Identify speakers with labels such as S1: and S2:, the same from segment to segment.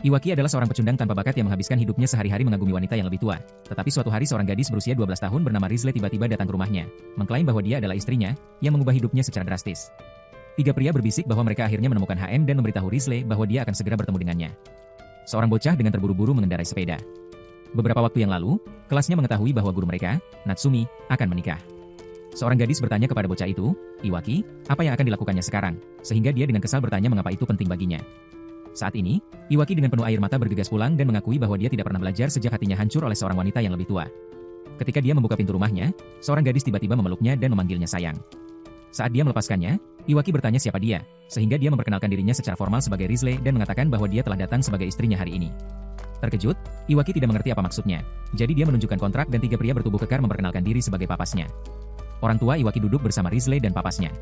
S1: Iwaki adalah seorang pecundang tanpa bakat yang menghabiskan hidupnya sehari-hari mengagumi wanita yang lebih tua. Tetapi suatu hari seorang gadis berusia 12 tahun bernama Rizle tiba-tiba datang ke rumahnya, mengklaim bahwa dia adalah istrinya, yang mengubah hidupnya secara drastis. Tiga pria berbisik bahwa mereka akhirnya menemukan HM dan memberitahu Rizle bahwa dia akan segera bertemu dengannya. Seorang bocah dengan terburu-buru mengendarai sepeda. Beberapa waktu yang lalu, kelasnya mengetahui bahwa guru mereka, Natsumi, akan menikah. Seorang gadis bertanya kepada bocah itu, Iwaki, apa yang akan dilakukannya sekarang? Sehingga dia dengan kesal bertanya mengapa itu penting baginya. Saat ini, Iwaki dengan penuh air mata bergegas pulang dan mengakui bahwa dia tidak pernah belajar sejak hatinya hancur oleh seorang wanita yang lebih tua. Ketika dia membuka pintu rumahnya, seorang gadis tiba-tiba memeluknya dan memanggilnya sayang. Saat dia melepaskannya, Iwaki bertanya siapa dia, sehingga dia memperkenalkan dirinya secara formal sebagai Rizle dan mengatakan bahwa dia telah datang sebagai istrinya hari ini. Terkejut, Iwaki tidak mengerti apa maksudnya, jadi dia menunjukkan kontrak dan tiga pria bertubuh kekar memperkenalkan diri sebagai papasnya. Orang tua Iwaki duduk bersama Rizle dan papasnya.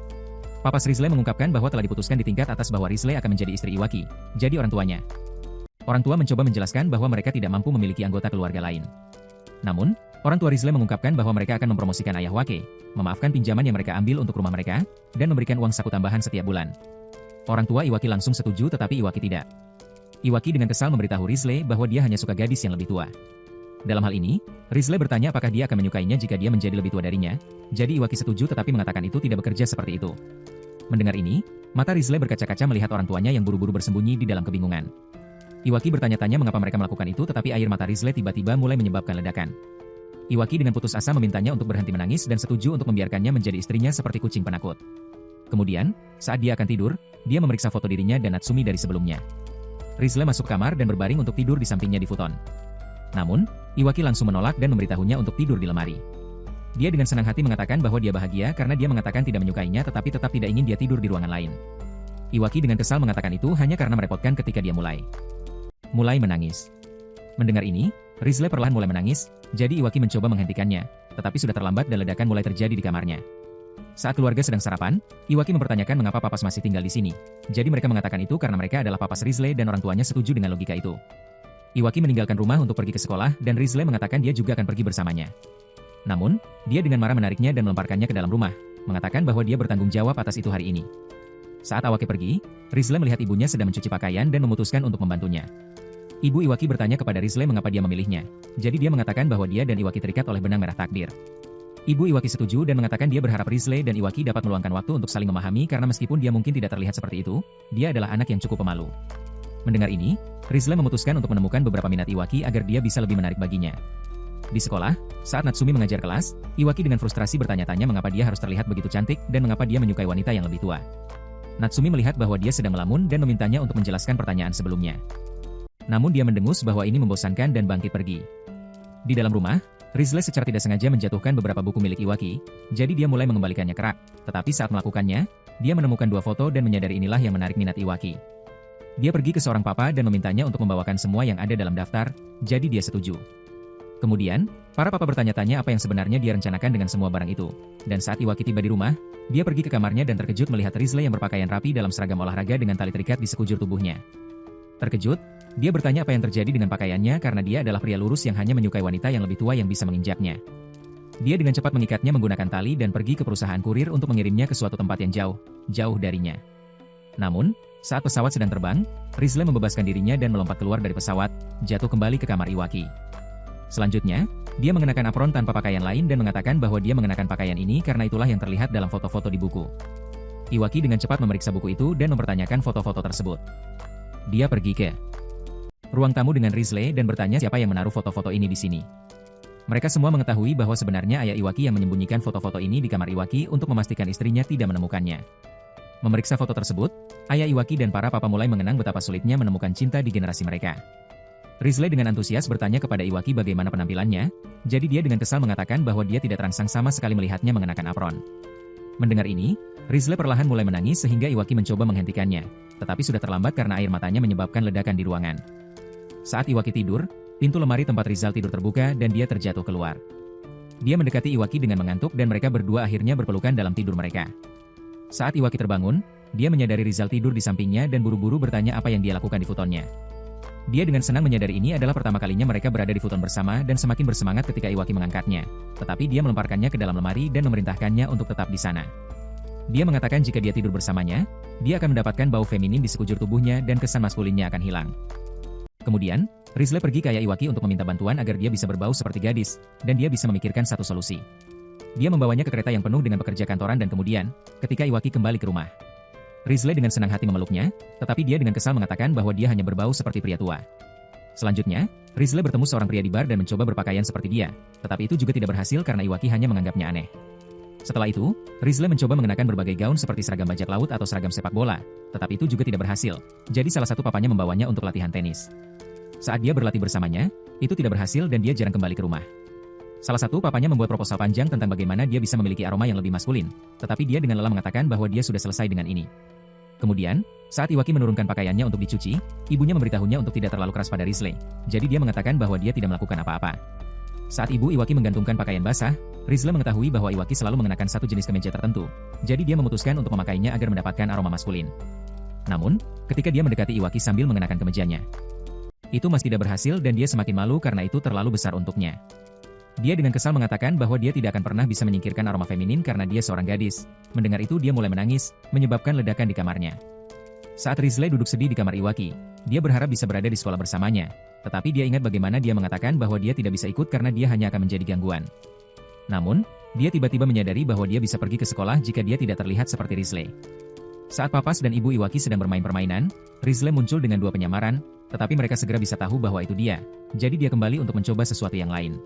S1: Papas Rizle mengungkapkan bahwa telah diputuskan di tingkat atas bahwa Rizle akan menjadi istri Iwaki, jadi orang tuanya. Orang tua mencoba menjelaskan bahwa mereka tidak mampu memiliki anggota keluarga lain. Namun, orang tua Rizle mengungkapkan bahwa mereka akan mempromosikan ayah Wake, memaafkan pinjaman yang mereka ambil untuk rumah mereka, dan memberikan uang saku tambahan setiap bulan. Orang tua Iwaki langsung setuju tetapi Iwaki tidak. Iwaki dengan kesal memberitahu Rizle bahwa dia hanya suka gadis yang lebih tua. Dalam hal ini, Rizle bertanya apakah dia akan menyukainya jika dia menjadi lebih tua darinya, jadi Iwaki setuju tetapi mengatakan itu tidak bekerja seperti itu. Mendengar ini, mata Rizle berkaca-kaca melihat orang tuanya yang buru-buru bersembunyi di dalam kebingungan. Iwaki bertanya-tanya mengapa mereka melakukan itu tetapi air mata Rizle tiba-tiba mulai menyebabkan ledakan. Iwaki dengan putus asa memintanya untuk berhenti menangis dan setuju untuk membiarkannya menjadi istrinya seperti kucing penakut. Kemudian, saat dia akan tidur, dia memeriksa foto dirinya dan Natsumi dari sebelumnya. Rizle masuk kamar dan berbaring untuk tidur di sampingnya di futon. Namun, Iwaki langsung menolak dan memberitahunya untuk tidur di lemari. Dia dengan senang hati mengatakan bahwa dia bahagia karena dia mengatakan tidak menyukainya tetapi tetap tidak ingin dia tidur di ruangan lain. Iwaki dengan kesal mengatakan itu hanya karena merepotkan ketika dia mulai menangis. Mendengar ini, Rizle perlahan mulai menangis, jadi Iwaki mencoba menghentikannya, tetapi sudah terlambat dan ledakan mulai terjadi di kamarnya. Saat keluarga sedang sarapan, Iwaki mempertanyakan mengapa papas masih tinggal di sini. Jadi mereka mengatakan itu karena mereka adalah papas Rizle dan orang tuanya setuju dengan logika itu. Iwaki meninggalkan rumah untuk pergi ke sekolah dan Rizle mengatakan dia juga akan pergi bersamanya. Namun, dia dengan marah menariknya dan melemparkannya ke dalam rumah, mengatakan bahwa dia bertanggung jawab atas itu hari ini. Saat Iwaki pergi, Rizle melihat ibunya sedang mencuci pakaian dan memutuskan untuk membantunya. Ibu Iwaki bertanya kepada Rizle mengapa dia memilihnya, jadi dia mengatakan bahwa dia dan Iwaki terikat oleh benang merah takdir. Ibu Iwaki setuju dan mengatakan dia berharap Rizle dan Iwaki dapat meluangkan waktu untuk saling memahami karena meskipun dia mungkin tidak terlihat seperti itu, dia adalah anak yang cukup pemalu. Mendengar ini, Rizle memutuskan untuk menemukan beberapa minat Iwaki agar dia bisa lebih menarik baginya. Di sekolah, saat Natsumi mengajar kelas, Iwaki dengan frustrasi bertanya-tanya mengapa dia harus terlihat begitu cantik dan mengapa dia menyukai wanita yang lebih tua. Natsumi melihat bahwa dia sedang melamun dan memintanya untuk menjelaskan pertanyaan sebelumnya. Namun dia mendengus bahwa ini membosankan dan bangkit pergi. Di dalam rumah, Rizle secara tidak sengaja menjatuhkan beberapa buku milik Iwaki, jadi dia mulai mengembalikannya ke rak. Tetapi saat melakukannya, dia menemukan dua foto dan menyadari inilah yang menarik minat Iwaki. Dia pergi ke seorang papa dan memintanya untuk membawakan semua yang ada dalam daftar, jadi dia setuju. Kemudian, para papa bertanya-tanya apa yang sebenarnya dia rencanakan dengan semua barang itu. Dan saat Iwaki tiba di rumah, dia pergi ke kamarnya dan terkejut melihat Rizle yang berpakaian rapi dalam seragam olahraga dengan tali terikat di sekujur tubuhnya. Terkejut, dia bertanya apa yang terjadi dengan pakaiannya karena dia adalah pria lurus yang hanya menyukai wanita yang lebih tua yang bisa menginjaknya. Dia dengan cepat mengikatnya menggunakan tali dan pergi ke perusahaan kurir untuk mengirimnya ke suatu tempat yang jauh darinya. Namun, saat pesawat sedang terbang, Rizle membebaskan dirinya dan melompat keluar dari pesawat, jatuh kembali ke kamar Iwaki. Selanjutnya, dia mengenakan apron tanpa pakaian lain dan mengatakan bahwa dia mengenakan pakaian ini karena itulah yang terlihat dalam foto-foto di buku. Iwaki dengan cepat memeriksa buku itu dan mempertanyakan foto-foto tersebut. Dia pergi ke ruang tamu dengan Rizle dan bertanya siapa yang menaruh foto-foto ini di sini. Mereka semua mengetahui bahwa sebenarnya ayah Iwaki yang menyembunyikan foto-foto ini di kamar Iwaki untuk memastikan istrinya tidak menemukannya. Memeriksa foto tersebut, ayah Iwaki dan para papa mulai mengenang betapa sulitnya menemukan cinta di generasi mereka. Rizle dengan antusias bertanya kepada Iwaki bagaimana penampilannya, jadi dia dengan kesal mengatakan bahwa dia tidak terangsang sama sekali melihatnya mengenakan apron. Mendengar ini, Rizle perlahan mulai menangis sehingga Iwaki mencoba menghentikannya, tetapi sudah terlambat karena air matanya menyebabkan ledakan di ruangan. Saat Iwaki tidur, pintu lemari tempat Rizal tidur terbuka dan dia terjatuh keluar. Dia mendekati Iwaki dengan mengantuk dan mereka berdua akhirnya berpelukan dalam tidur mereka. Saat Iwaki terbangun, dia menyadari Rizal tidur di sampingnya dan buru-buru bertanya apa yang dia lakukan di futonnya. Dia dengan senang menyadari ini adalah pertama kalinya mereka berada di futon bersama dan semakin bersemangat ketika Iwaki mengangkatnya. Tetapi dia melemparkannya ke dalam lemari dan memerintahkannya untuk tetap di sana. Dia mengatakan jika dia tidur bersamanya, dia akan mendapatkan bau feminin di sekujur tubuhnya dan kesan maskulinnya akan hilang. Kemudian, Rizle pergi ke ayah Iwaki untuk meminta bantuan agar dia bisa berbau seperti gadis, dan dia bisa memikirkan satu solusi. Dia membawanya ke kereta yang penuh dengan pekerja kantoran dan kemudian, ketika Iwaki kembali ke rumah, Rizle dengan senang hati memeluknya, tetapi dia dengan kesal mengatakan bahwa dia hanya berbau seperti pria tua. Selanjutnya, Rizle bertemu seorang pria di bar dan mencoba berpakaian seperti dia, tetapi itu juga tidak berhasil karena Iwaki hanya menganggapnya aneh. Setelah itu, Rizle mencoba mengenakan berbagai gaun seperti seragam bajak laut atau seragam sepak bola, tetapi itu juga tidak berhasil, jadi salah satu papanya membawanya untuk latihan tenis. Saat dia berlatih bersamanya, itu tidak berhasil dan dia jarang kembali ke rumah. Salah satu papanya membuat proposal panjang tentang bagaimana dia bisa memiliki aroma yang lebih maskulin, tetapi dia dengan lelah mengatakan bahwa dia sudah selesai dengan ini. Kemudian, saat Iwaki menurunkan pakaiannya untuk dicuci, ibunya memberitahunya untuk tidak terlalu keras pada Rizle, jadi dia mengatakan bahwa dia tidak melakukan apa-apa. Saat ibu Iwaki menggantungkan pakaian basah, Rizle mengetahui bahwa Iwaki selalu mengenakan satu jenis kemeja tertentu, jadi dia memutuskan untuk memakainya agar mendapatkan aroma maskulin. Namun, ketika dia mendekati Iwaki sambil mengenakan kemejanya, itu masih tidak berhasil dan dia semakin malu karena itu terlalu besar untuknya. Dia dengan kesal mengatakan bahwa dia tidak akan pernah bisa menyingkirkan aroma feminin karena dia seorang gadis. Mendengar itu dia mulai menangis, menyebabkan ledakan di kamarnya. Saat Rizle duduk sedih di kamar Iwaki, dia berharap bisa berada di sekolah bersamanya. Tetapi dia ingat bagaimana dia mengatakan bahwa dia tidak bisa ikut karena dia hanya akan menjadi gangguan. Namun, dia tiba-tiba menyadari bahwa dia bisa pergi ke sekolah jika dia tidak terlihat seperti Rizle. Saat Papas dan Ibu Iwaki sedang bermain permainan, Rizle muncul dengan dua penyamaran, tetapi mereka segera bisa tahu bahwa itu dia. Jadi dia kembali untuk mencoba sesuatu yang lain.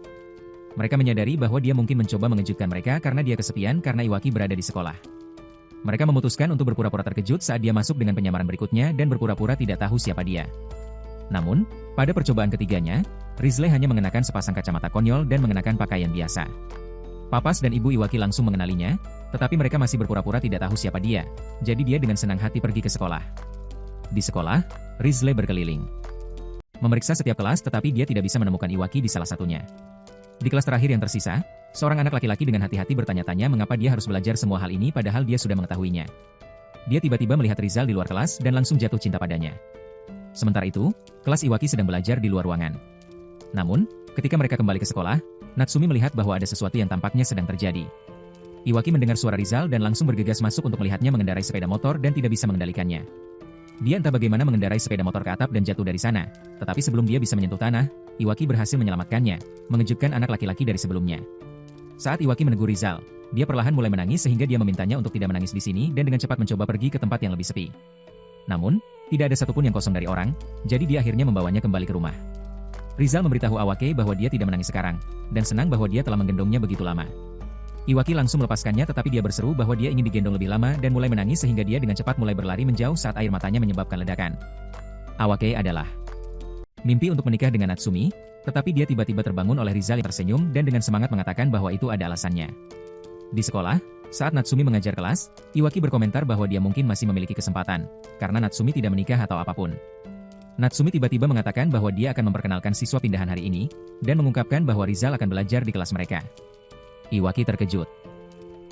S1: Mereka menyadari bahwa dia mungkin mencoba mengejutkan mereka karena dia kesepian karena Iwaki berada di sekolah. Mereka memutuskan untuk berpura-pura terkejut saat dia masuk dengan penyamaran berikutnya dan berpura-pura tidak tahu siapa dia. Namun, pada percobaan ketiganya, Rizle hanya mengenakan sepasang kacamata konyol dan mengenakan pakaian biasa. Papas dan Ibu Iwaki langsung mengenalinya, tetapi mereka masih berpura-pura tidak tahu siapa dia, jadi dia dengan senang hati pergi ke sekolah. Di sekolah, Rizle berkeliling, memeriksa setiap kelas tetapi dia tidak bisa menemukan Iwaki di salah satunya. Di kelas terakhir yang tersisa, seorang anak laki-laki dengan hati-hati bertanya-tanya mengapa dia harus belajar semua hal ini padahal dia sudah mengetahuinya. Dia tiba-tiba melihat Rizal di luar kelas dan langsung jatuh cinta padanya. Sementara itu, kelas Iwaki sedang belajar di luar ruangan. Namun, ketika mereka kembali ke sekolah, Natsumi melihat bahwa ada sesuatu yang tampaknya sedang terjadi. Iwaki mendengar suara Rizal dan langsung bergegas masuk untuk melihatnya mengendarai sepeda motor dan tidak bisa mengendalikannya. Dia entah bagaimana mengendarai sepeda motor ke atap dan jatuh dari sana, tetapi sebelum dia bisa menyentuh tanah, Iwaki berhasil menyelamatkannya, mengejutkan anak laki-laki dari sebelumnya. Saat Iwaki menegur Rizal, dia perlahan mulai menangis sehingga dia memintanya untuk tidak menangis di sini dan dengan cepat mencoba pergi ke tempat yang lebih sepi. Namun, tidak ada satupun yang kosong dari orang, jadi dia akhirnya membawanya kembali ke rumah. Rizal memberitahu Awake bahwa dia tidak menangis sekarang, dan senang bahwa dia telah menggendongnya begitu lama. Iwaki langsung melepaskannya tetapi dia berseru bahwa dia ingin digendong lebih lama dan mulai menangis sehingga dia dengan cepat mulai berlari menjauh saat air matanya menyebabkan ledakan. Awake adalah mimpi untuk menikah dengan Natsumi, tetapi dia tiba-tiba terbangun oleh Rizal yang tersenyum dan dengan semangat mengatakan bahwa itu ada alasannya. Di sekolah, saat Natsumi mengajar kelas, Iwaki berkomentar bahwa dia mungkin masih memiliki kesempatan, karena Natsumi tidak menikah atau apapun. Natsumi tiba-tiba mengatakan bahwa dia akan memperkenalkan siswa pindahan hari ini, dan mengungkapkan bahwa Rizal akan belajar di kelas mereka. Iwaki terkejut.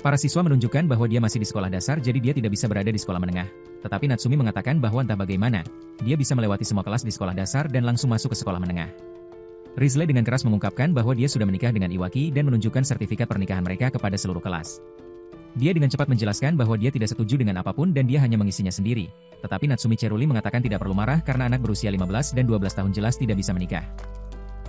S1: Para siswa menunjukkan bahwa dia masih di sekolah dasar jadi dia tidak bisa berada di sekolah menengah. Tetapi Natsumi mengatakan bahwa entah bagaimana, dia bisa melewati semua kelas di sekolah dasar dan langsung masuk ke sekolah menengah. Rizle dengan keras mengungkapkan bahwa dia sudah menikah dengan Iwaki dan menunjukkan sertifikat pernikahan mereka kepada seluruh kelas. Dia dengan cepat menjelaskan bahwa dia tidak setuju dengan apapun dan dia hanya mengisinya sendiri. Tetapi Natsumi Ceruli mengatakan tidak perlu marah karena anak berusia 15 dan 12 tahun jelas tidak bisa menikah.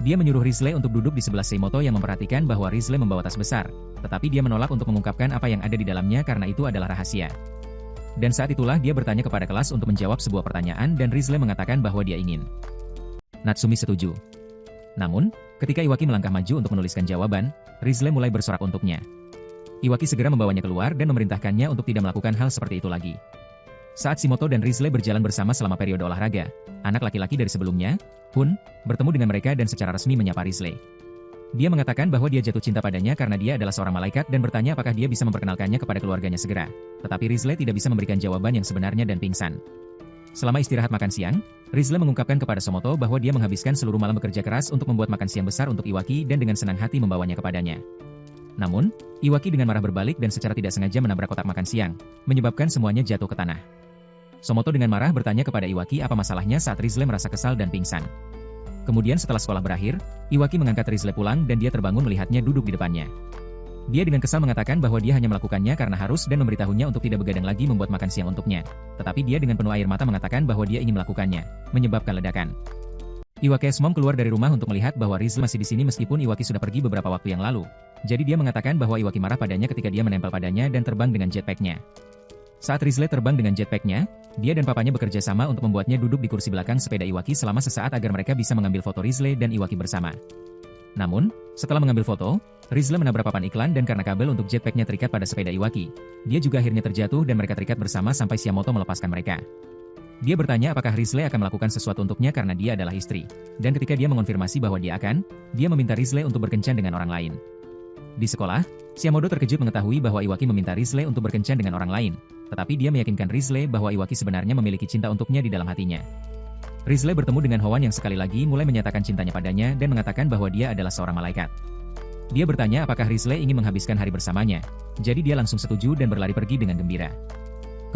S1: Dia menyuruh Rizle untuk duduk di sebelah Seimoto yang memperhatikan bahwa Rizle membawa tas besar, tetapi dia menolak untuk mengungkapkan apa yang ada di dalamnya karena itu adalah rahasia. Dan saat itulah dia bertanya kepada kelas untuk menjawab sebuah pertanyaan dan Rizle mengatakan bahwa dia ingin. Natsumi setuju. Namun, ketika Iwaki melangkah maju untuk menuliskan jawaban, Rizle mulai bersorak untuknya. Iwaki segera membawanya keluar dan memerintahkannya untuk tidak melakukan hal seperti itu lagi. Saat Shimoto dan Rizle berjalan bersama selama periode olahraga, anak laki-laki dari sebelumnya, Hun, bertemu dengan mereka dan secara resmi menyapa Rizle. Dia mengatakan bahwa dia jatuh cinta padanya karena dia adalah seorang malaikat dan bertanya apakah dia bisa memperkenalkannya kepada keluarganya segera. Tetapi Rizle tidak bisa memberikan jawaban yang sebenarnya dan pingsan. Selama istirahat makan siang, Rizle mengungkapkan kepada Somoto bahwa dia menghabiskan seluruh malam bekerja keras untuk membuat makan siang besar untuk Iwaki dan dengan senang hati membawanya kepadanya. Namun, Iwaki dengan marah berbalik dan secara tidak sengaja menabrak kotak makan siang, menyebabkan semuanya jatuh ke tanah. Somoto dengan marah bertanya kepada Iwaki apa masalahnya saat Rizle merasa kesal dan pingsan. Kemudian setelah sekolah berakhir, Iwaki mengangkat Rizle pulang dan dia terbangun melihatnya duduk di depannya. Dia dengan kesal mengatakan bahwa dia hanya melakukannya karena harus dan memberitahunya untuk tidak begadang lagi membuat makan siang untuknya. Tetapi dia dengan penuh air mata mengatakan bahwa dia ingin melakukannya, menyebabkan ledakan. Iwaki's mom keluar dari rumah untuk melihat bahwa Rizle masih di sini meskipun Iwaki sudah pergi beberapa waktu yang lalu. Jadi dia mengatakan bahwa Iwaki marah padanya ketika dia menempel padanya dan terbang dengan jetpacknya. Saat Rizle terbang dengan jetpacknya, dia dan papanya bekerja sama untuk membuatnya duduk di kursi belakang sepeda Iwaki selama sesaat agar mereka bisa mengambil foto Rizle dan Iwaki bersama. Namun, setelah mengambil foto, Rizle menabrak papan iklan dan karena kabel untuk jetpacknya terikat pada sepeda Iwaki, dia juga akhirnya terjatuh dan mereka terikat bersama sampai Shiamoto melepaskan mereka. Dia bertanya apakah Rizle akan melakukan sesuatu untuknya karena dia adalah istri. Dan ketika dia mengonfirmasi bahwa dia meminta Rizle untuk berkencan dengan orang lain. Di sekolah, Shiamoto terkejut mengetahui bahwa Iwaki meminta Rizle untuk berkencan dengan orang lain. Tetapi dia meyakinkan Rizle bahwa Iwaki sebenarnya memiliki cinta untuknya di dalam hatinya. Rizle bertemu dengan Hoan yang sekali lagi mulai menyatakan cintanya padanya dan mengatakan bahwa dia adalah seorang malaikat. Dia bertanya apakah Rizle ingin menghabiskan hari bersamanya. Jadi dia langsung setuju dan berlari pergi dengan gembira.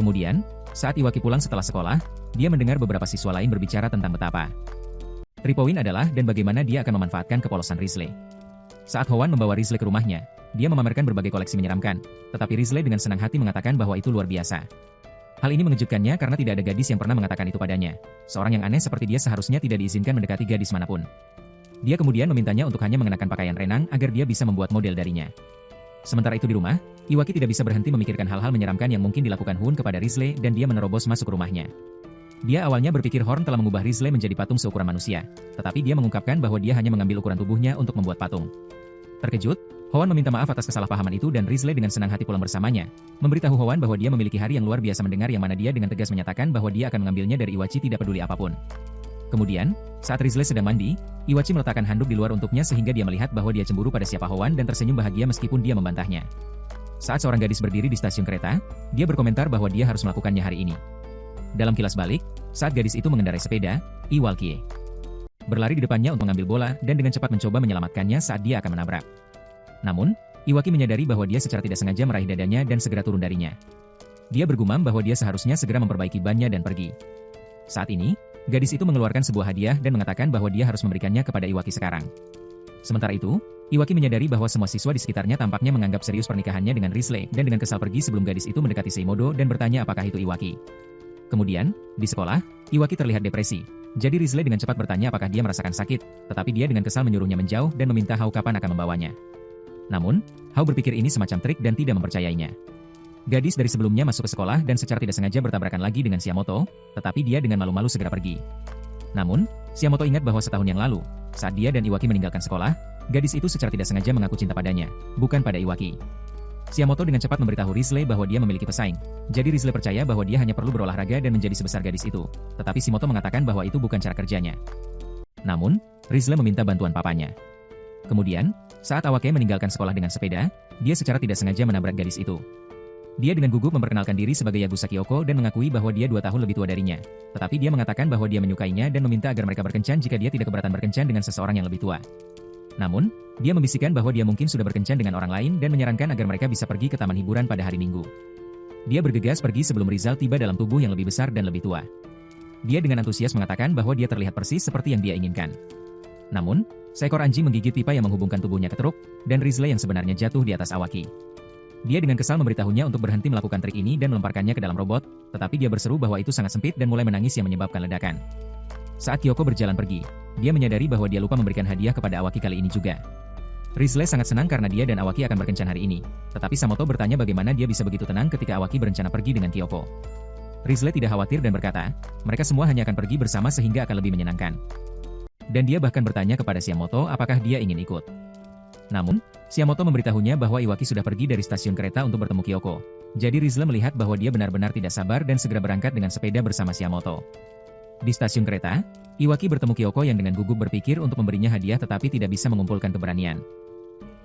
S1: Kemudian, saat Iwaki pulang setelah sekolah, dia mendengar beberapa siswa lain berbicara tentang betapa Tripoin adalah dan bagaimana dia akan memanfaatkan kepolosan Rizle. Saat Hoan membawa Rizle ke rumahnya, dia memamerkan berbagai koleksi menyeramkan, tetapi Rizle dengan senang hati mengatakan bahwa itu luar biasa. Hal ini mengejutkannya karena tidak ada gadis yang pernah mengatakan itu padanya. Seorang yang aneh seperti dia seharusnya tidak diizinkan mendekati gadis manapun. Dia kemudian memintanya untuk hanya mengenakan pakaian renang agar dia bisa membuat model darinya. Sementara itu di rumah, Iwaki tidak bisa berhenti memikirkan hal-hal menyeramkan yang mungkin dilakukan Hoon kepada Rizle dan dia menerobos masuk rumahnya. Dia awalnya berpikir Horn telah mengubah Rizle menjadi patung seukuran manusia, tetapi dia mengungkapkan bahwa dia hanya mengambil ukuran tubuhnya untuk membuat patung. Terkejut, Hoan meminta maaf atas kesalahpahaman itu dan Rizle dengan senang hati pulang bersamanya, memberitahu Hoan bahwa dia memiliki hari yang luar biasa mendengar yang mana dia dengan tegas menyatakan bahwa dia akan mengambilnya dari Iwachi tidak peduli apapun. Kemudian, saat Rizle sedang mandi, Iwachi meletakkan handuk di luar untuknya sehingga dia melihat bahwa dia cemburu pada siapa Hoan dan tersenyum bahagia meskipun dia membantahnya. Saat seorang gadis berdiri di stasiun kereta, dia berkomentar bahwa dia harus melakukannya hari ini. Dalam kilas balik, saat gadis itu mengendarai sepeda, Iwaki berlari di depannya untuk mengambil bola dan dengan cepat mencoba menyelamatkannya saat dia akan menabrak. Namun, Iwaki menyadari bahwa dia secara tidak sengaja meraih dadanya dan segera turun darinya. Dia bergumam bahwa dia seharusnya segera memperbaiki bannya dan pergi. Saat ini, gadis itu mengeluarkan sebuah hadiah dan mengatakan bahwa dia harus memberikannya kepada Iwaki sekarang. Sementara itu, Iwaki menyadari bahwa semua siswa di sekitarnya tampaknya menganggap serius pernikahannya dengan Rizle dan dengan kesal pergi sebelum gadis itu mendekati Seimodo dan bertanya apakah itu Iwaki. Kemudian, di sekolah, Iwaki terlihat depresi. Jadi Rizle dengan cepat bertanya apakah dia merasakan sakit, tetapi dia dengan kesal menyuruhnya menjauh dan meminta Hao kapan akan membawanya. Namun, Hao berpikir ini semacam trik dan tidak mempercayainya. Gadis dari sebelumnya masuk ke sekolah dan secara tidak sengaja bertabrakan lagi dengan Shiamoto, tetapi dia dengan malu-malu segera pergi. Namun, Shiamoto ingat bahwa setahun yang lalu, saat dia dan Iwaki meninggalkan sekolah, gadis itu secara tidak sengaja mengaku cinta padanya, bukan pada Iwaki. Shiamoto dengan cepat memberitahu Rizle bahwa dia memiliki pesaing. Jadi Rizle percaya bahwa dia hanya perlu berolahraga dan menjadi sebesar gadis itu. Tetapi Shiamoto mengatakan bahwa itu bukan cara kerjanya. Namun, Rizle meminta bantuan papanya. Kemudian, saat Awake meninggalkan sekolah dengan sepeda, dia secara tidak sengaja menabrak gadis itu. Dia dengan gugup memperkenalkan diri sebagai Yabusa Kyoko dan mengakui bahwa dia 2 tahun lebih tua darinya. Tetapi dia mengatakan bahwa dia menyukainya dan meminta agar mereka berkencan jika dia tidak keberatan berkencan dengan seseorang yang lebih tua. Namun, dia membisikkan bahwa dia mungkin sudah berkencan dengan orang lain dan menyarankan agar mereka bisa pergi ke taman hiburan pada hari Minggu. Dia bergegas pergi sebelum Rizal tiba dalam tubuh yang lebih besar dan lebih tua. Dia dengan antusias mengatakan bahwa dia terlihat persis seperti yang dia inginkan. Namun, seekor anjing menggigit pipa yang menghubungkan tubuhnya ke truk, dan Rizle yang sebenarnya jatuh di atas Awaki. Dia dengan kesal memberitahunya untuk berhenti melakukan trik ini dan melemparkannya ke dalam robot, tetapi dia berseru bahwa itu sangat sempit dan mulai menangis yang menyebabkan ledakan. Saat Kyoko berjalan pergi, dia menyadari bahwa dia lupa memberikan hadiah kepada Awaki kali ini juga. Rizle sangat senang karena dia dan Awaki akan berkencan hari ini, tetapi Samoto bertanya bagaimana dia bisa begitu tenang ketika Awaki berencana pergi dengan Kyoko. Rizle tidak khawatir dan berkata, mereka semua hanya akan pergi bersama sehingga akan lebih menyenangkan. Dan dia bahkan bertanya kepada Shiamoto apakah dia ingin ikut. Namun, Shiamoto memberitahunya bahwa Iwaki sudah pergi dari stasiun kereta untuk bertemu Kyoko. Jadi Rizle melihat bahwa dia benar-benar tidak sabar dan segera berangkat dengan sepeda bersama Shiamoto. Di stasiun kereta, Iwaki bertemu Kyoko yang dengan gugup berpikir untuk memberinya hadiah tetapi tidak bisa mengumpulkan keberanian.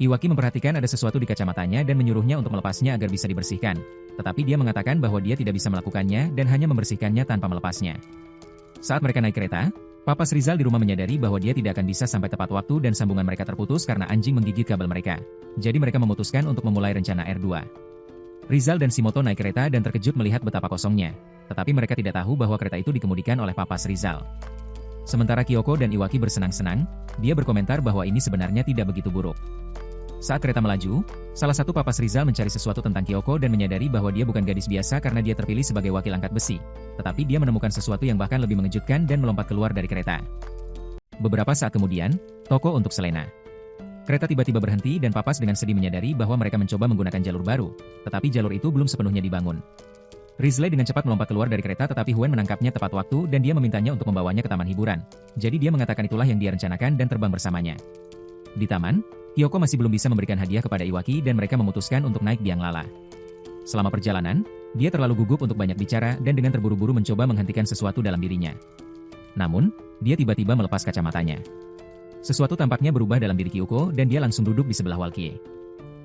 S1: Iwaki memperhatikan ada sesuatu di kacamatanya dan menyuruhnya untuk melepasnya agar bisa dibersihkan. Tetapi dia mengatakan bahwa dia tidak bisa melakukannya dan hanya membersihkannya tanpa melepasnya. Saat mereka naik kereta, Papas Rizal di rumah menyadari bahwa dia tidak akan bisa sampai tepat waktu dan sambungan mereka terputus karena anjing menggigit kabel mereka. Jadi mereka memutuskan untuk memulai rencana R2. Rizal dan Shimoto naik kereta dan terkejut melihat betapa kosongnya. Tetapi mereka tidak tahu bahwa kereta itu dikemudikan oleh Papas Rizal. Sementara Kyoko dan Iwaki bersenang-senang, dia berkomentar bahwa ini sebenarnya tidak begitu buruk. Saat kereta melaju, salah satu Papas Rizal mencari sesuatu tentang Kyoko dan menyadari bahwa dia bukan gadis biasa karena dia terpilih sebagai wakil angkat besi. Tetapi dia menemukan sesuatu yang bahkan lebih mengejutkan dan melompat keluar dari kereta. Beberapa saat kemudian, toko untuk Selena. Kereta tiba-tiba berhenti dan Papas dengan sedih menyadari bahwa mereka mencoba menggunakan jalur baru, tetapi jalur itu belum sepenuhnya dibangun. Risley dengan cepat melompat keluar dari kereta tetapi Huen menangkapnya tepat waktu dan dia memintanya untuk membawanya ke taman hiburan. Jadi dia mengatakan itulah yang dia rencanakan dan terbang bersamanya. Di taman, Kyoko masih belum bisa memberikan hadiah kepada Iwaki dan mereka memutuskan untuk naik biang lala. Selama perjalanan, dia terlalu gugup untuk banyak bicara dan dengan terburu-buru mencoba menghentikan sesuatu dalam dirinya. Namun, dia tiba-tiba melepas kacamatanya. Sesuatu tampaknya berubah dalam diri Kyoko dan dia langsung duduk di sebelah Walkie.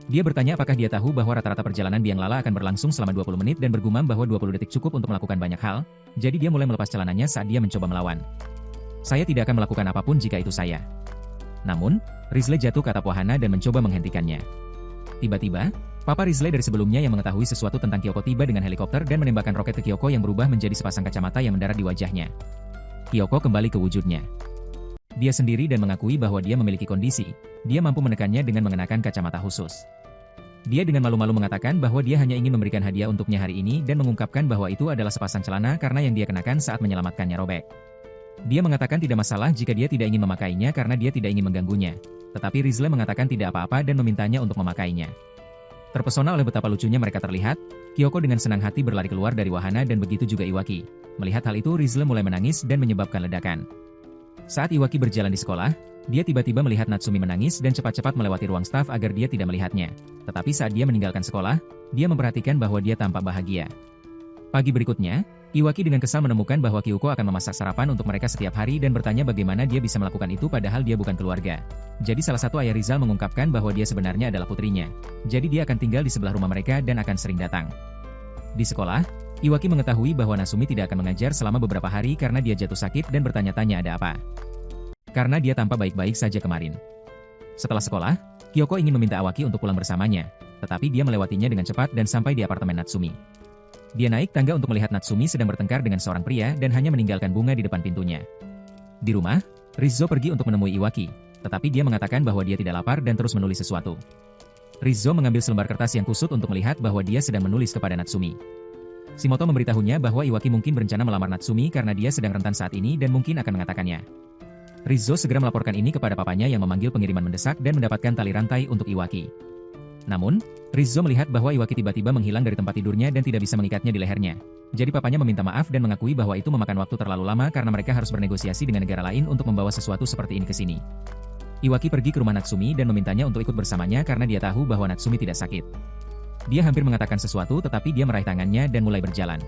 S1: Dia bertanya apakah dia tahu bahwa rata-rata perjalanan biang lala akan berlangsung selama 20 menit dan bergumam bahwa 20 detik cukup untuk melakukan banyak hal, jadi dia mulai melepas celananya saat dia mencoba melawan. Saya tidak akan melakukan apapun jika itu saya. Namun, Risley jatuh ke atap wahana dan mencoba menghentikannya. Tiba-tiba, Papa Risley dari sebelumnya yang mengetahui sesuatu tentang Kyoko tiba dengan helikopter dan menembakkan roket ke Kyoko yang berubah menjadi sepasang kacamata yang mendarat di wajahnya. Kyoko kembali ke wujudnya. Dia sendiri dan mengakui bahwa dia memiliki kondisi, dia mampu menekannya dengan mengenakan kacamata khusus. Dia dengan malu-malu mengatakan bahwa dia hanya ingin memberikan hadiah untuknya hari ini dan mengungkapkan bahwa itu adalah sepasang celana karena yang dia kenakan saat menyelamatkannya robek. Dia mengatakan tidak masalah jika dia tidak ingin memakainya karena dia tidak ingin mengganggunya. Tetapi Risley mengatakan tidak apa-apa dan memintanya untuk memakainya. Terpesona oleh betapa lucunya mereka terlihat, Kyoko dengan senang hati berlari keluar dari wahana dan begitu juga Iwaki. Melihat hal itu Risley mulai menangis dan menyebabkan ledakan. Saat Iwaki berjalan di sekolah, dia tiba-tiba melihat Natsumi menangis dan cepat-cepat melewati ruang staf agar dia tidak melihatnya. Tetapi saat dia meninggalkan sekolah, dia memperhatikan bahwa dia tampak bahagia. Pagi berikutnya, Iwaki dengan kesal menemukan bahwa Kyoko akan memasak sarapan untuk mereka setiap hari dan bertanya bagaimana dia bisa melakukan itu padahal dia bukan keluarga. Jadi salah satu ayah Rizal mengungkapkan bahwa dia sebenarnya adalah putrinya. Jadi dia akan tinggal di sebelah rumah mereka dan akan sering datang. Di sekolah, Iwaki mengetahui bahwa Natsumi tidak akan mengajar selama beberapa hari karena dia jatuh sakit dan bertanya-tanya ada apa. Karena dia tampak baik-baik saja kemarin. Setelah sekolah, Kyoko ingin meminta Awaki untuk pulang bersamanya, tetapi dia melewatinya dengan cepat dan sampai di apartemen Natsumi. Dia naik tangga untuk melihat Natsumi sedang bertengkar dengan seorang pria dan hanya meninggalkan bunga di depan pintunya. Di rumah, Rizzo pergi untuk menemui Iwaki, tetapi dia mengatakan bahwa dia tidak lapar dan terus menulis sesuatu. Rizzo mengambil selembar kertas yang kusut untuk melihat bahwa dia sedang menulis kepada Natsumi. Shimoto memberitahunya bahwa Iwaki mungkin berencana melamar Natsumi karena dia sedang rentan saat ini dan mungkin akan mengatakannya. Rizzo segera melaporkan ini kepada papanya yang memanggil pengiriman mendesak dan mendapatkan tali rantai untuk Iwaki. Namun, Rizzo melihat bahwa Iwaki tiba-tiba menghilang dari tempat tidurnya dan tidak bisa mengikatnya di lehernya. Jadi papanya meminta maaf dan mengakui bahwa itu memakan waktu terlalu lama karena mereka harus bernegosiasi dengan negara lain untuk membawa sesuatu seperti ini ke sini. Iwaki pergi ke rumah Natsumi dan memintanya untuk ikut bersamanya karena dia tahu bahwa Natsumi tidak sakit. Dia hampir mengatakan sesuatu tetapi dia meraih tangannya dan mulai berjalan.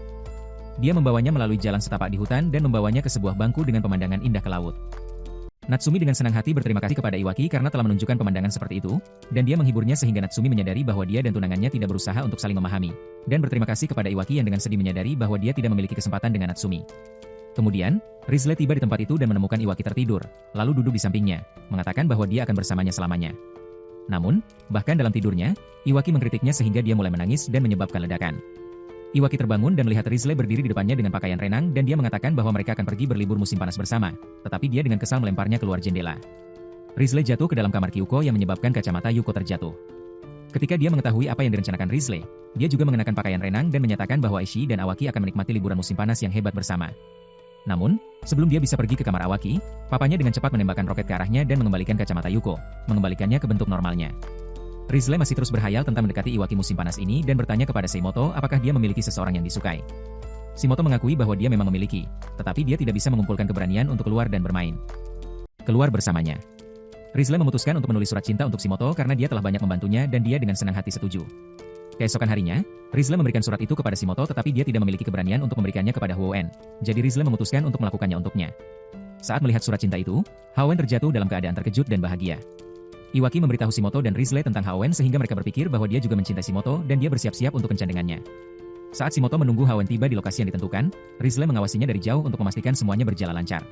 S1: Dia membawanya melalui jalan setapak di hutan dan membawanya ke sebuah bangku dengan pemandangan indah ke laut. Natsumi dengan senang hati berterima kasih kepada Iwaki karena telah menunjukkan pemandangan seperti itu, dan dia menghiburnya sehingga Natsumi menyadari bahwa dia dan tunangannya tidak berusaha untuk saling memahami, dan berterima kasih kepada Iwaki yang dengan sedih menyadari bahwa dia tidak memiliki kesempatan dengan Natsumi. Kemudian, Risley tiba di tempat itu dan menemukan Iwaki tertidur, lalu duduk di sampingnya, mengatakan bahwa dia akan bersamanya selamanya. Namun, bahkan dalam tidurnya, Iwaki mengkritiknya sehingga dia mulai menangis dan menyebabkan ledakan. Iwaki terbangun dan melihat Risley berdiri di depannya dengan pakaian renang dan dia mengatakan bahwa mereka akan pergi berlibur musim panas bersama, tetapi dia dengan kesal melemparnya keluar jendela. Risley jatuh ke dalam kamar Kyuko yang menyebabkan kacamata Yuko terjatuh. Ketika dia mengetahui apa yang direncanakan Risley, dia juga mengenakan pakaian renang dan menyatakan bahwa Ishii dan Awaki akan menikmati liburan musim panas yang hebat bersama. Namun, sebelum dia bisa pergi ke kamar Awaki, papanya dengan cepat menembakkan roket ke arahnya dan mengembalikan kacamata Yuko, mengembalikannya ke bentuk normalnya. Risley masih terus berhayal tentang mendekati Iwaki musim panas ini dan bertanya kepada Shimoto apakah dia memiliki seseorang yang disukai. Shimoto mengakui bahwa dia memang memiliki, tetapi dia tidak bisa mengumpulkan keberanian untuk keluar dan bermain. Keluar bersamanya. Risley memutuskan untuk menulis surat cinta untuk Shimoto karena dia telah banyak membantunya dan dia dengan senang hati setuju. Keesokan harinya, Risley memberikan surat itu kepada Shimoto tetapi dia tidak memiliki keberanian untuk memberikannya kepada Hwoen, jadi Risley memutuskan untuk melakukannya untuknya. Saat melihat surat cinta itu, Hwoen terjatuh dalam keadaan terkejut dan bahagia. Iwaki memberitahu Shimoto dan Risley tentang Hwoen sehingga mereka berpikir bahwa dia juga mencintai Shimoto dan dia bersiap-siap untuk kencan dengannya. Saat Shimoto menunggu Hwoen tiba di lokasi yang ditentukan, Risley mengawasinya dari jauh untuk memastikan semuanya berjalan lancar.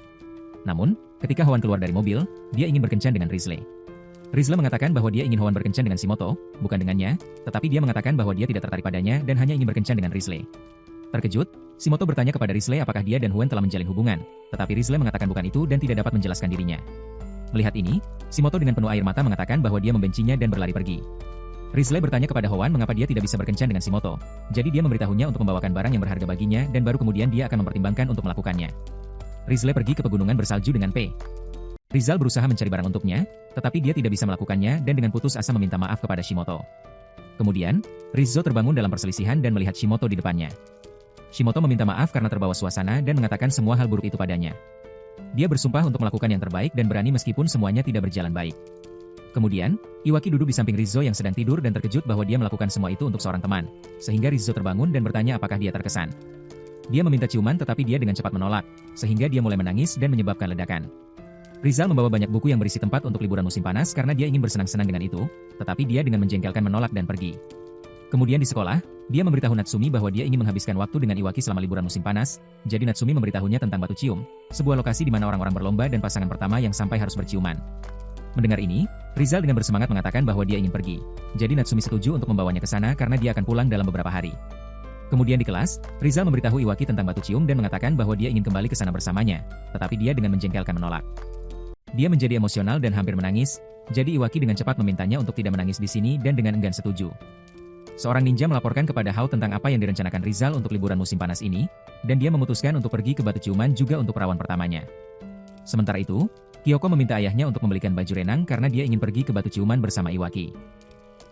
S1: Namun, ketika Hwoen keluar dari mobil, dia ingin berkencan dengan Risley. Risley mengatakan bahwa dia ingin Hwoen berkencan dengan Shimoto, bukan dengannya, tetapi dia mengatakan bahwa dia tidak tertarik padanya dan hanya ingin berkencan dengan Risley. Terkejut, Shimoto bertanya kepada Risley apakah dia dan Hwoen telah menjalin hubungan, tetapi Risley mengatakan bukan itu dan tidak dapat menjelaskan dirinya. Melihat ini, Shimoto dengan penuh air mata mengatakan bahwa dia membencinya dan berlari pergi. Risley bertanya kepada Hwoen mengapa dia tidak bisa berkencan dengan Shimoto, jadi dia memberitahunya untuk membawakan barang yang berharga baginya dan baru kemudian dia akan mempertimbangkan untuk melakukannya. Risley pergi ke pegunungan bersalju dengan P. Rizal berusaha mencari barang untuknya, tetapi dia tidak bisa melakukannya dan dengan putus asa meminta maaf kepada Shimoto. Kemudian, Rizzo terbangun dalam perselisihan dan melihat Shimoto di depannya. Shimoto meminta maaf karena terbawa suasana dan mengatakan semua hal buruk itu padanya. Dia bersumpah untuk melakukan yang terbaik dan berani meskipun semuanya tidak berjalan baik. Kemudian, Iwaki duduk di samping Rizzo yang sedang tidur dan terkejut bahwa dia melakukan semua itu untuk seorang teman, sehingga Rizzo terbangun dan bertanya apakah dia terkesan. Dia meminta ciuman tetapi dia dengan cepat menolak, sehingga dia mulai menangis dan menyebabkan ledakan. Rizal membawa banyak buku yang berisi tempat untuk liburan musim panas karena dia ingin bersenang-senang dengan itu, tetapi dia dengan menjengkelkan menolak dan pergi. Kemudian di sekolah, dia memberitahu Natsumi bahwa dia ingin menghabiskan waktu dengan Iwaki selama liburan musim panas, jadi Natsumi memberitahunya tentang batu cium, sebuah lokasi di mana orang-orang berlomba dan pasangan pertama yang sampai harus berciuman. Mendengar ini, Rizal dengan bersemangat mengatakan bahwa dia ingin pergi, jadi Natsumi setuju untuk membawanya ke sana karena dia akan pulang dalam beberapa hari. Kemudian di kelas, Rizal memberitahu Iwaki tentang batu cium dan mengatakan bahwa dia ingin kembali ke sana bersamanya, tetapi dia dengan menjengkelkan menolak. Dia menjadi emosional dan hampir menangis, jadi Iwaki dengan cepat memintanya untuk tidak menangis di sini dan dengan enggan setuju. Seorang ninja melaporkan kepada Hao tentang apa yang direncanakan Rizal untuk liburan musim panas ini, dan dia memutuskan untuk pergi ke batu ciuman juga untuk perawan pertamanya. Sementara itu, Kyoko meminta ayahnya untuk membelikan baju renang karena dia ingin pergi ke batu ciuman bersama Iwaki.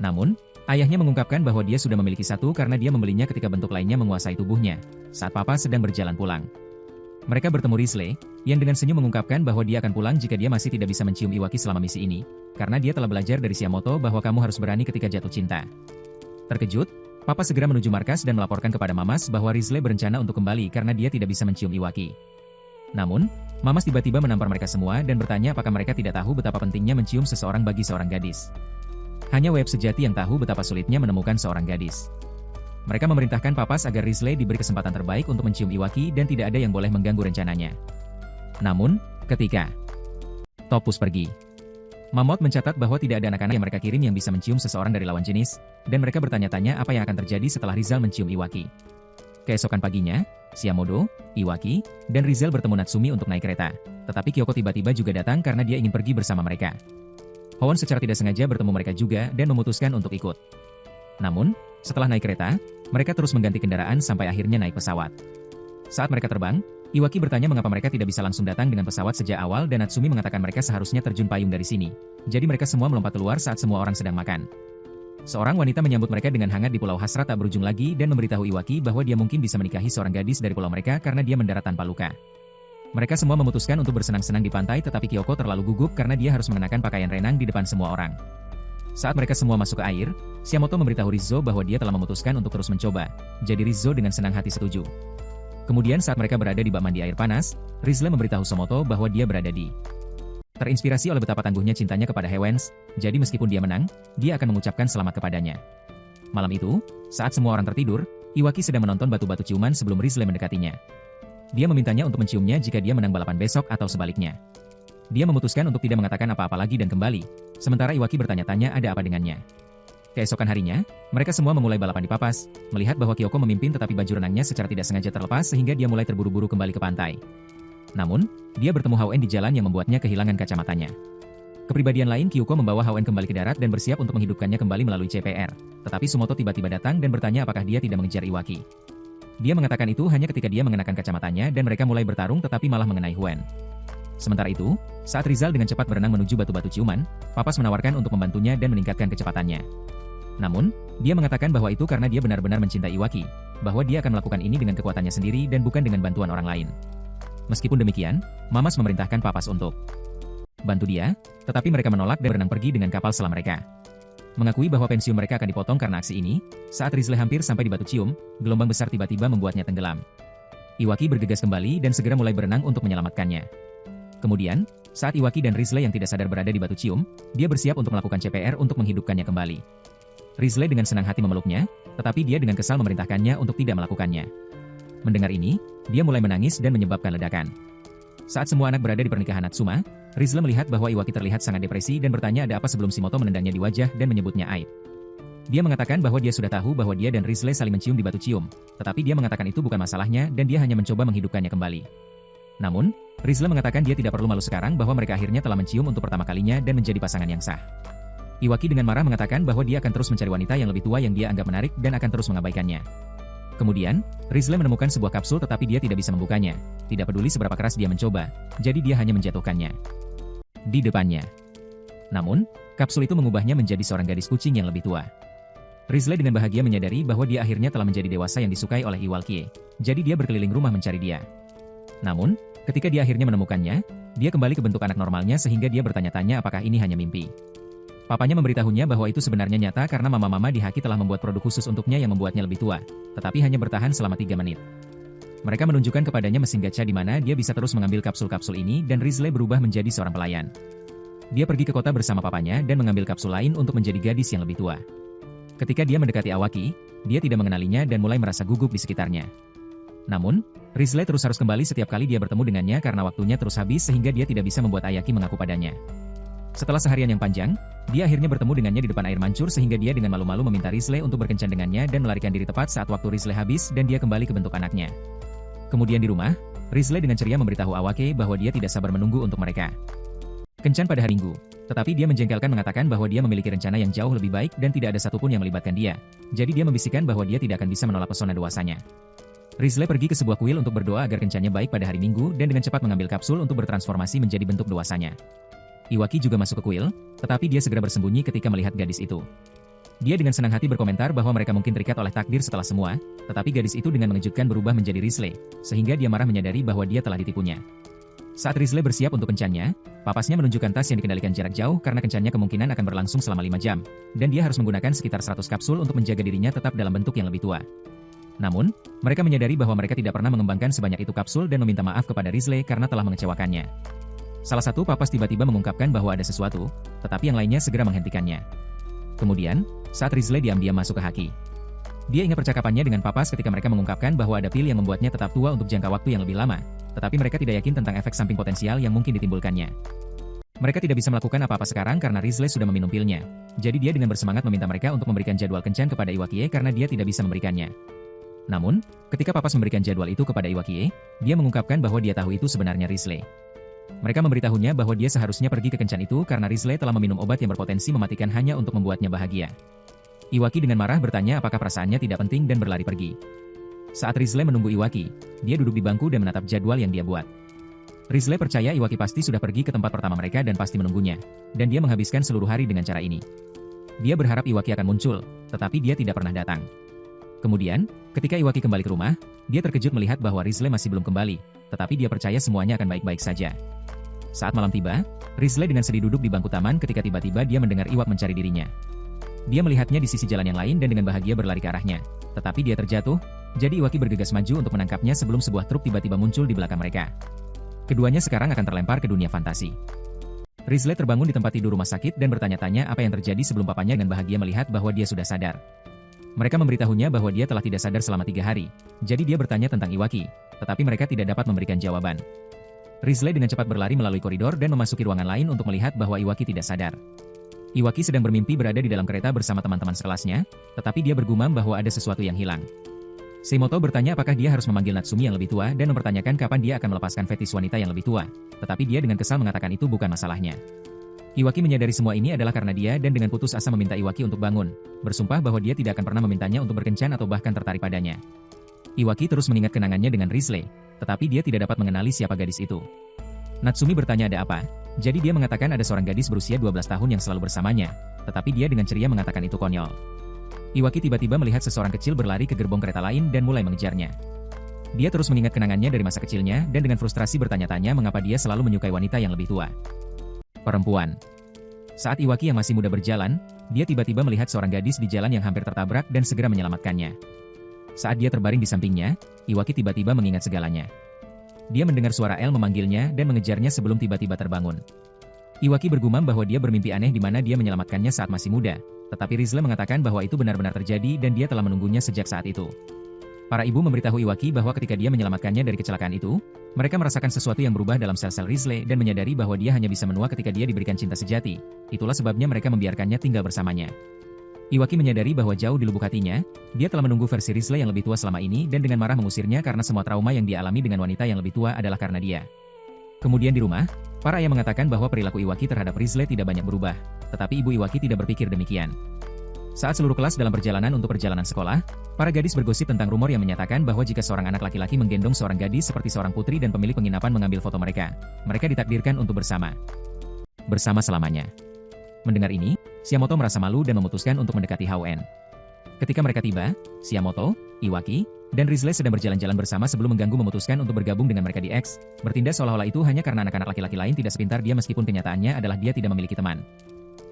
S1: Namun, ayahnya mengungkapkan bahwa dia sudah memiliki satu karena dia membelinya ketika bentuk lainnya menguasai tubuhnya, saat papa sedang berjalan pulang. Mereka bertemu Rizle, yang dengan senyum mengungkapkan bahwa dia akan pulang jika dia masih tidak bisa mencium Iwaki selama misi ini, karena dia telah belajar dari Shiamoto bahwa kamu harus berani ketika jatuh cinta. Terkejut, papa segera menuju markas dan melaporkan kepada Mamas bahwa Rizle berencana untuk kembali karena dia tidak bisa mencium Iwaki. Namun, Mamas tiba-tiba menampar mereka semua dan bertanya apakah mereka tidak tahu betapa pentingnya mencium seseorang bagi seorang gadis. Hanya web sejati yang tahu betapa sulitnya menemukan seorang gadis. Mereka memerintahkan Papas agar Rizle diberi kesempatan terbaik untuk mencium Iwaki dan tidak ada yang boleh mengganggu rencananya. Namun, ketika Topus pergi, Mammoth mencatat bahwa tidak ada anak-anak yang mereka kirim yang bisa mencium seseorang dari lawan jenis, dan mereka bertanya-tanya apa yang akan terjadi setelah Rizal mencium Iwaki. Keesokan paginya, Shiamodo, Iwaki, dan Rizal bertemu Natsumi untuk naik kereta, tetapi Kyoko tiba-tiba juga datang karena dia ingin pergi bersama mereka. Hoon secara tidak sengaja bertemu mereka juga dan memutuskan untuk ikut. Namun, setelah naik kereta, mereka terus mengganti kendaraan sampai akhirnya naik pesawat. Saat mereka terbang, Iwaki bertanya mengapa mereka tidak bisa langsung datang dengan pesawat sejak awal dan Natsumi mengatakan mereka seharusnya terjun payung dari sini. Jadi mereka semua melompat keluar saat semua orang sedang makan. Seorang wanita menyambut mereka dengan hangat di pulau hasrat tak berujung lagi dan memberitahu Iwaki bahwa dia mungkin bisa menikahi seorang gadis dari pulau mereka karena dia mendarat tanpa luka. Mereka semua memutuskan untuk bersenang-senang di pantai tetapi Kyoko terlalu gugup karena dia harus mengenakan pakaian renang di depan semua orang. Saat mereka semua masuk ke air, Shiamoto memberitahu Rizzo bahwa dia telah memutuskan untuk terus mencoba, jadi Rizzo dengan senang hati setuju. Kemudian saat mereka berada di bak mandi air panas, Rizle memberitahu Somoto bahwa dia berada di terinspirasi oleh betapa tangguhnya cintanya kepada Hewens, jadi meskipun dia menang, dia akan mengucapkan selamat kepadanya. Malam itu, saat semua orang tertidur, Iwaki sedang menonton batu-batu ciuman sebelum Rizle mendekatinya. Dia memintanya untuk menciumnya jika dia menang balapan besok atau sebaliknya. Dia memutuskan untuk tidak mengatakan apa-apa lagi dan kembali, sementara Iwaki bertanya-tanya ada apa dengannya. Keesokan harinya, mereka semua memulai balapan di papas, melihat bahwa Kyoko memimpin tetapi baju renangnya secara tidak sengaja terlepas sehingga dia mulai terburu-buru kembali ke pantai. Namun, dia bertemu Haoen di jalan yang membuatnya kehilangan kacamatanya. Kepribadian lain Kyoko membawa Haoen kembali ke darat dan bersiap untuk menghidupkannya kembali melalui CPR, tetapi Sumoto tiba-tiba datang dan bertanya apakah dia tidak mengejar Iwaki. Dia mengatakan itu hanya ketika dia mengenakan kacamatanya dan mereka mulai bertarung tetapi malah mengenai Huen. Sementara itu, saat Rizal dengan cepat berenang menuju batu-batu ciuman, Papas menawarkan untuk membantunya dan meningkatkan kecepatannya. Namun, dia mengatakan bahwa itu karena dia benar-benar mencintai Iwaki, bahwa dia akan melakukan ini dengan kekuatannya sendiri dan bukan dengan bantuan orang lain. Meskipun demikian, Mamas memerintahkan Papas untuk bantu dia, tetapi mereka menolak dan berenang pergi dengan kapal selam mereka. Mengakui bahwa pensiun mereka akan dipotong karena aksi ini, saat Rizle hampir sampai di batu cium, gelombang besar tiba-tiba membuatnya tenggelam. Iwaki bergegas kembali dan segera mulai berenang untuk menyelamatkannya. Kemudian, saat Iwaki dan Rizle yang tidak sadar berada di batu cium, dia bersiap untuk melakukan CPR untuk menghidupkannya kembali. Rizle dengan senang hati memeluknya, tetapi dia dengan kesal memerintahkannya untuk tidak melakukannya. Mendengar ini, dia mulai menangis dan menyebabkan ledakan. Saat semua anak berada di pernikahan Natsuma, Rizle melihat bahwa Iwaki terlihat sangat depresi dan bertanya ada apa sebelum Shimoto menendangnya di wajah dan menyebutnya aib. Dia mengatakan bahwa dia sudah tahu bahwa dia dan Rizle saling mencium di batu cium, tetapi dia mengatakan itu bukan masalahnya dan dia hanya mencoba menghidupkannya kembali. Namun, Rizle mengatakan dia tidak perlu malu sekarang bahwa mereka akhirnya telah mencium untuk pertama kalinya dan menjadi pasangan yang sah. Iwaki dengan marah mengatakan bahwa dia akan terus mencari wanita yang lebih tua yang dia anggap menarik dan akan terus mengabaikannya. Kemudian, Rizle menemukan sebuah kapsul tetapi dia tidak bisa membukanya. Tidak peduli seberapa keras dia mencoba, jadi dia hanya menjatuhkannya. di depannya. Namun, kapsul itu mengubahnya menjadi seorang gadis kucing yang lebih tua. Rizle dengan bahagia menyadari bahwa dia akhirnya telah menjadi dewasa yang disukai oleh Iwalkie. Jadi dia berkeliling rumah mencari dia. Namun, ketika dia akhirnya menemukannya, dia kembali ke bentuk anak normalnya sehingga dia bertanya-tanya apakah ini hanya mimpi. Papanya memberitahunya bahwa itu sebenarnya nyata karena mama-mama di Haki telah membuat produk khusus untuknya yang membuatnya lebih tua, tetapi hanya bertahan selama 3 menit. Mereka menunjukkan kepadanya mesin gacha di mana dia bisa terus mengambil kapsul-kapsul ini dan Rizle berubah menjadi seorang pelayan. Dia pergi ke kota bersama papanya dan mengambil kapsul lain untuk menjadi gadis yang lebih tua. Ketika dia mendekati Awaki, dia tidak mengenalinya dan mulai merasa gugup di sekitarnya. Namun, Rizle terus harus kembali setiap kali dia bertemu dengannya karena waktunya terus habis sehingga dia tidak bisa membuat Ayaki mengaku padanya. Setelah seharian yang panjang, dia akhirnya bertemu dengannya di depan air mancur sehingga dia dengan malu-malu meminta Rizle untuk berkencan dengannya dan melarikan diri tepat saat waktu Rizle habis dan dia kembali ke bentuk anaknya. Kemudian di rumah, Rizle dengan ceria memberitahu Awaki bahwa dia tidak sabar menunggu untuk mereka kencan pada hari Minggu. Tetapi dia menjengkelkan mengatakan bahwa dia memiliki rencana yang jauh lebih baik dan tidak ada satupun yang melibatkan dia. Jadi dia membisikkan bahwa dia tidak akan bisa menolak pesona dewasanya. Rizle pergi ke sebuah kuil untuk berdoa agar kencannya baik pada hari Minggu dan dengan cepat mengambil kapsul untuk bertransformasi menjadi bentuk dewasanya. Iwaki juga masuk ke kuil, tetapi dia segera bersembunyi ketika melihat gadis itu. Dia dengan senang hati berkomentar bahwa mereka mungkin terikat oleh takdir setelah semua, tetapi gadis itu dengan mengejutkan berubah menjadi Rizle, sehingga dia marah menyadari bahwa dia telah ditipunya. Saat Rizle bersiap untuk kencannya, papasnya menunjukkan tas yang dikendalikan jarak jauh karena kencannya kemungkinan akan berlangsung selama 5 jam, dan dia harus menggunakan sekitar 100 kapsul untuk menjaga dirinya tetap dalam bentuk yang lebih tua. Namun, mereka menyadari bahwa mereka tidak pernah mengembangkan sebanyak itu kapsul dan meminta maaf kepada Rizle karena telah mengecewakannya. Salah satu papas tiba-tiba mengungkapkan bahwa ada sesuatu, tetapi yang lainnya segera menghentikannya. Kemudian, saat Rizle diam-diam masuk ke Haki, dia ingat percakapannya dengan papas ketika mereka mengungkapkan bahwa ada pil yang membuatnya tetap tua untuk jangka waktu yang lebih lama, tetapi mereka tidak yakin tentang efek samping potensial yang mungkin ditimbulkannya. Mereka tidak bisa melakukan apa-apa sekarang karena Rizle sudah meminum pilnya, jadi dia dengan bersemangat meminta mereka untuk memberikan jadwal kencan kepada Iwakie karena dia tidak bisa memberikannya. Namun, ketika papas memberikan jadwal itu kepada Iwakie, dia mengungkapkan bahwa dia tahu itu sebenarnya Rizle. Mereka memberitahunya bahwa dia seharusnya pergi ke kencan itu karena Rizle telah meminum obat yang berpotensi mematikan hanya untuk membuatnya bahagia. Iwaki dengan marah bertanya apakah perasaannya tidak penting dan berlari pergi. Saat Rizle menunggu Iwaki, dia duduk di bangku dan menatap jadwal yang dia buat. Rizle percaya Iwaki pasti sudah pergi ke tempat pertama mereka dan pasti menunggunya, dan dia menghabiskan seluruh hari dengan cara ini. Dia berharap Iwaki akan muncul, tetapi dia tidak pernah datang. Kemudian, ketika Iwaki kembali ke rumah, dia terkejut melihat bahwa Rizle masih belum kembali, tetapi dia percaya semuanya akan baik-baik saja. Saat malam tiba, Rizle dengan sedih duduk di bangku taman ketika tiba-tiba dia mendengar Iwak mencari dirinya. Dia melihatnya di sisi jalan yang lain dan dengan bahagia berlari ke arahnya, tetapi dia terjatuh, jadi Iwaki bergegas maju untuk menangkapnya sebelum sebuah truk tiba-tiba muncul di belakang mereka. Keduanya sekarang akan terlempar ke dunia fantasi. Rizle terbangun di tempat tidur rumah sakit dan bertanya-tanya apa yang terjadi sebelum papanya dengan bahagia melihat bahwa dia sudah sadar. Mereka memberitahunya bahwa dia telah tidak sadar selama 3 hari, jadi dia bertanya tentang Iwaki, tetapi mereka tidak dapat memberikan jawaban. Rizle dengan cepat berlari melalui koridor dan memasuki ruangan lain untuk melihat bahwa Iwaki tidak sadar. Iwaki sedang bermimpi berada di dalam kereta bersama teman-teman sekelasnya, tetapi dia bergumam bahwa ada sesuatu yang hilang. Seimoto bertanya apakah dia harus memanggil Natsumi yang lebih tua dan mempertanyakan kapan dia akan melepaskan fetis wanita yang lebih tua, tetapi dia dengan kesal mengatakan itu bukan masalahnya. Iwaki menyadari semua ini adalah karena dia dan dengan putus asa meminta Iwaki untuk bangun, bersumpah bahwa dia tidak akan pernah memintanya untuk berkencan atau bahkan tertarik padanya. Iwaki terus mengingat kenangannya dengan Rizle, tetapi dia tidak dapat mengenali siapa gadis itu. Natsumi bertanya ada apa, jadi dia mengatakan ada seorang gadis berusia 12 tahun yang selalu bersamanya, tetapi dia dengan ceria mengatakan itu konyol. Iwaki tiba-tiba melihat seseorang kecil berlari ke gerbong kereta lain dan mulai mengejarnya. Dia terus mengingat kenangannya dari masa kecilnya dan dengan frustrasi bertanya-tanya mengapa dia selalu menyukai wanita yang lebih tua. Perempuan. Saat Iwaki yang masih muda berjalan, dia tiba-tiba melihat seorang gadis di jalan yang hampir tertabrak dan segera menyelamatkannya. Saat dia terbaring di sampingnya, Iwaki tiba-tiba mengingat segalanya. Dia mendengar suara El memanggilnya dan mengejarnya sebelum tiba-tiba terbangun. Iwaki bergumam bahwa dia bermimpi aneh di mana dia menyelamatkannya saat masih muda, tetapi Rizle mengatakan bahwa itu benar-benar terjadi dan dia telah menunggunya sejak saat itu. Para ibu memberitahu Iwaki bahwa ketika dia menyelamatkannya dari kecelakaan itu, mereka merasakan sesuatu yang berubah dalam sel-sel Rizle dan menyadari bahwa dia hanya bisa menua ketika dia diberikan cinta sejati. Itulah sebabnya mereka membiarkannya tinggal bersamanya. Iwaki menyadari bahwa jauh di lubuk hatinya, dia telah menunggu versi Rizle yang lebih tua selama ini dan dengan marah mengusirnya karena semua trauma yang dia alami dengan wanita yang lebih tua adalah karena dia. Kemudian di rumah, para ayah mengatakan bahwa perilaku Iwaki terhadap Rizle tidak banyak berubah, tetapi ibu Iwaki tidak berpikir demikian. Saat seluruh kelas dalam perjalanan untuk perjalanan sekolah, para gadis bergosip tentang rumor yang menyatakan bahwa jika seorang anak laki-laki menggendong seorang gadis seperti seorang putri dan pemilik penginapan mengambil foto mereka, mereka ditakdirkan untuk bersama. bersama selamanya. Mendengar ini, Shiamoto merasa malu dan memutuskan untuk mendekati Hao-en. Ketika mereka tiba, Shiamoto, Iwaki, dan Rizle sedang berjalan-jalan bersama sebelum mengganggu memutuskan untuk bergabung dengan mereka di X, bertindak seolah-olah itu hanya karena anak-anak laki-laki lain tidak sepintar dia meskipun kenyataannya adalah dia tidak memiliki teman.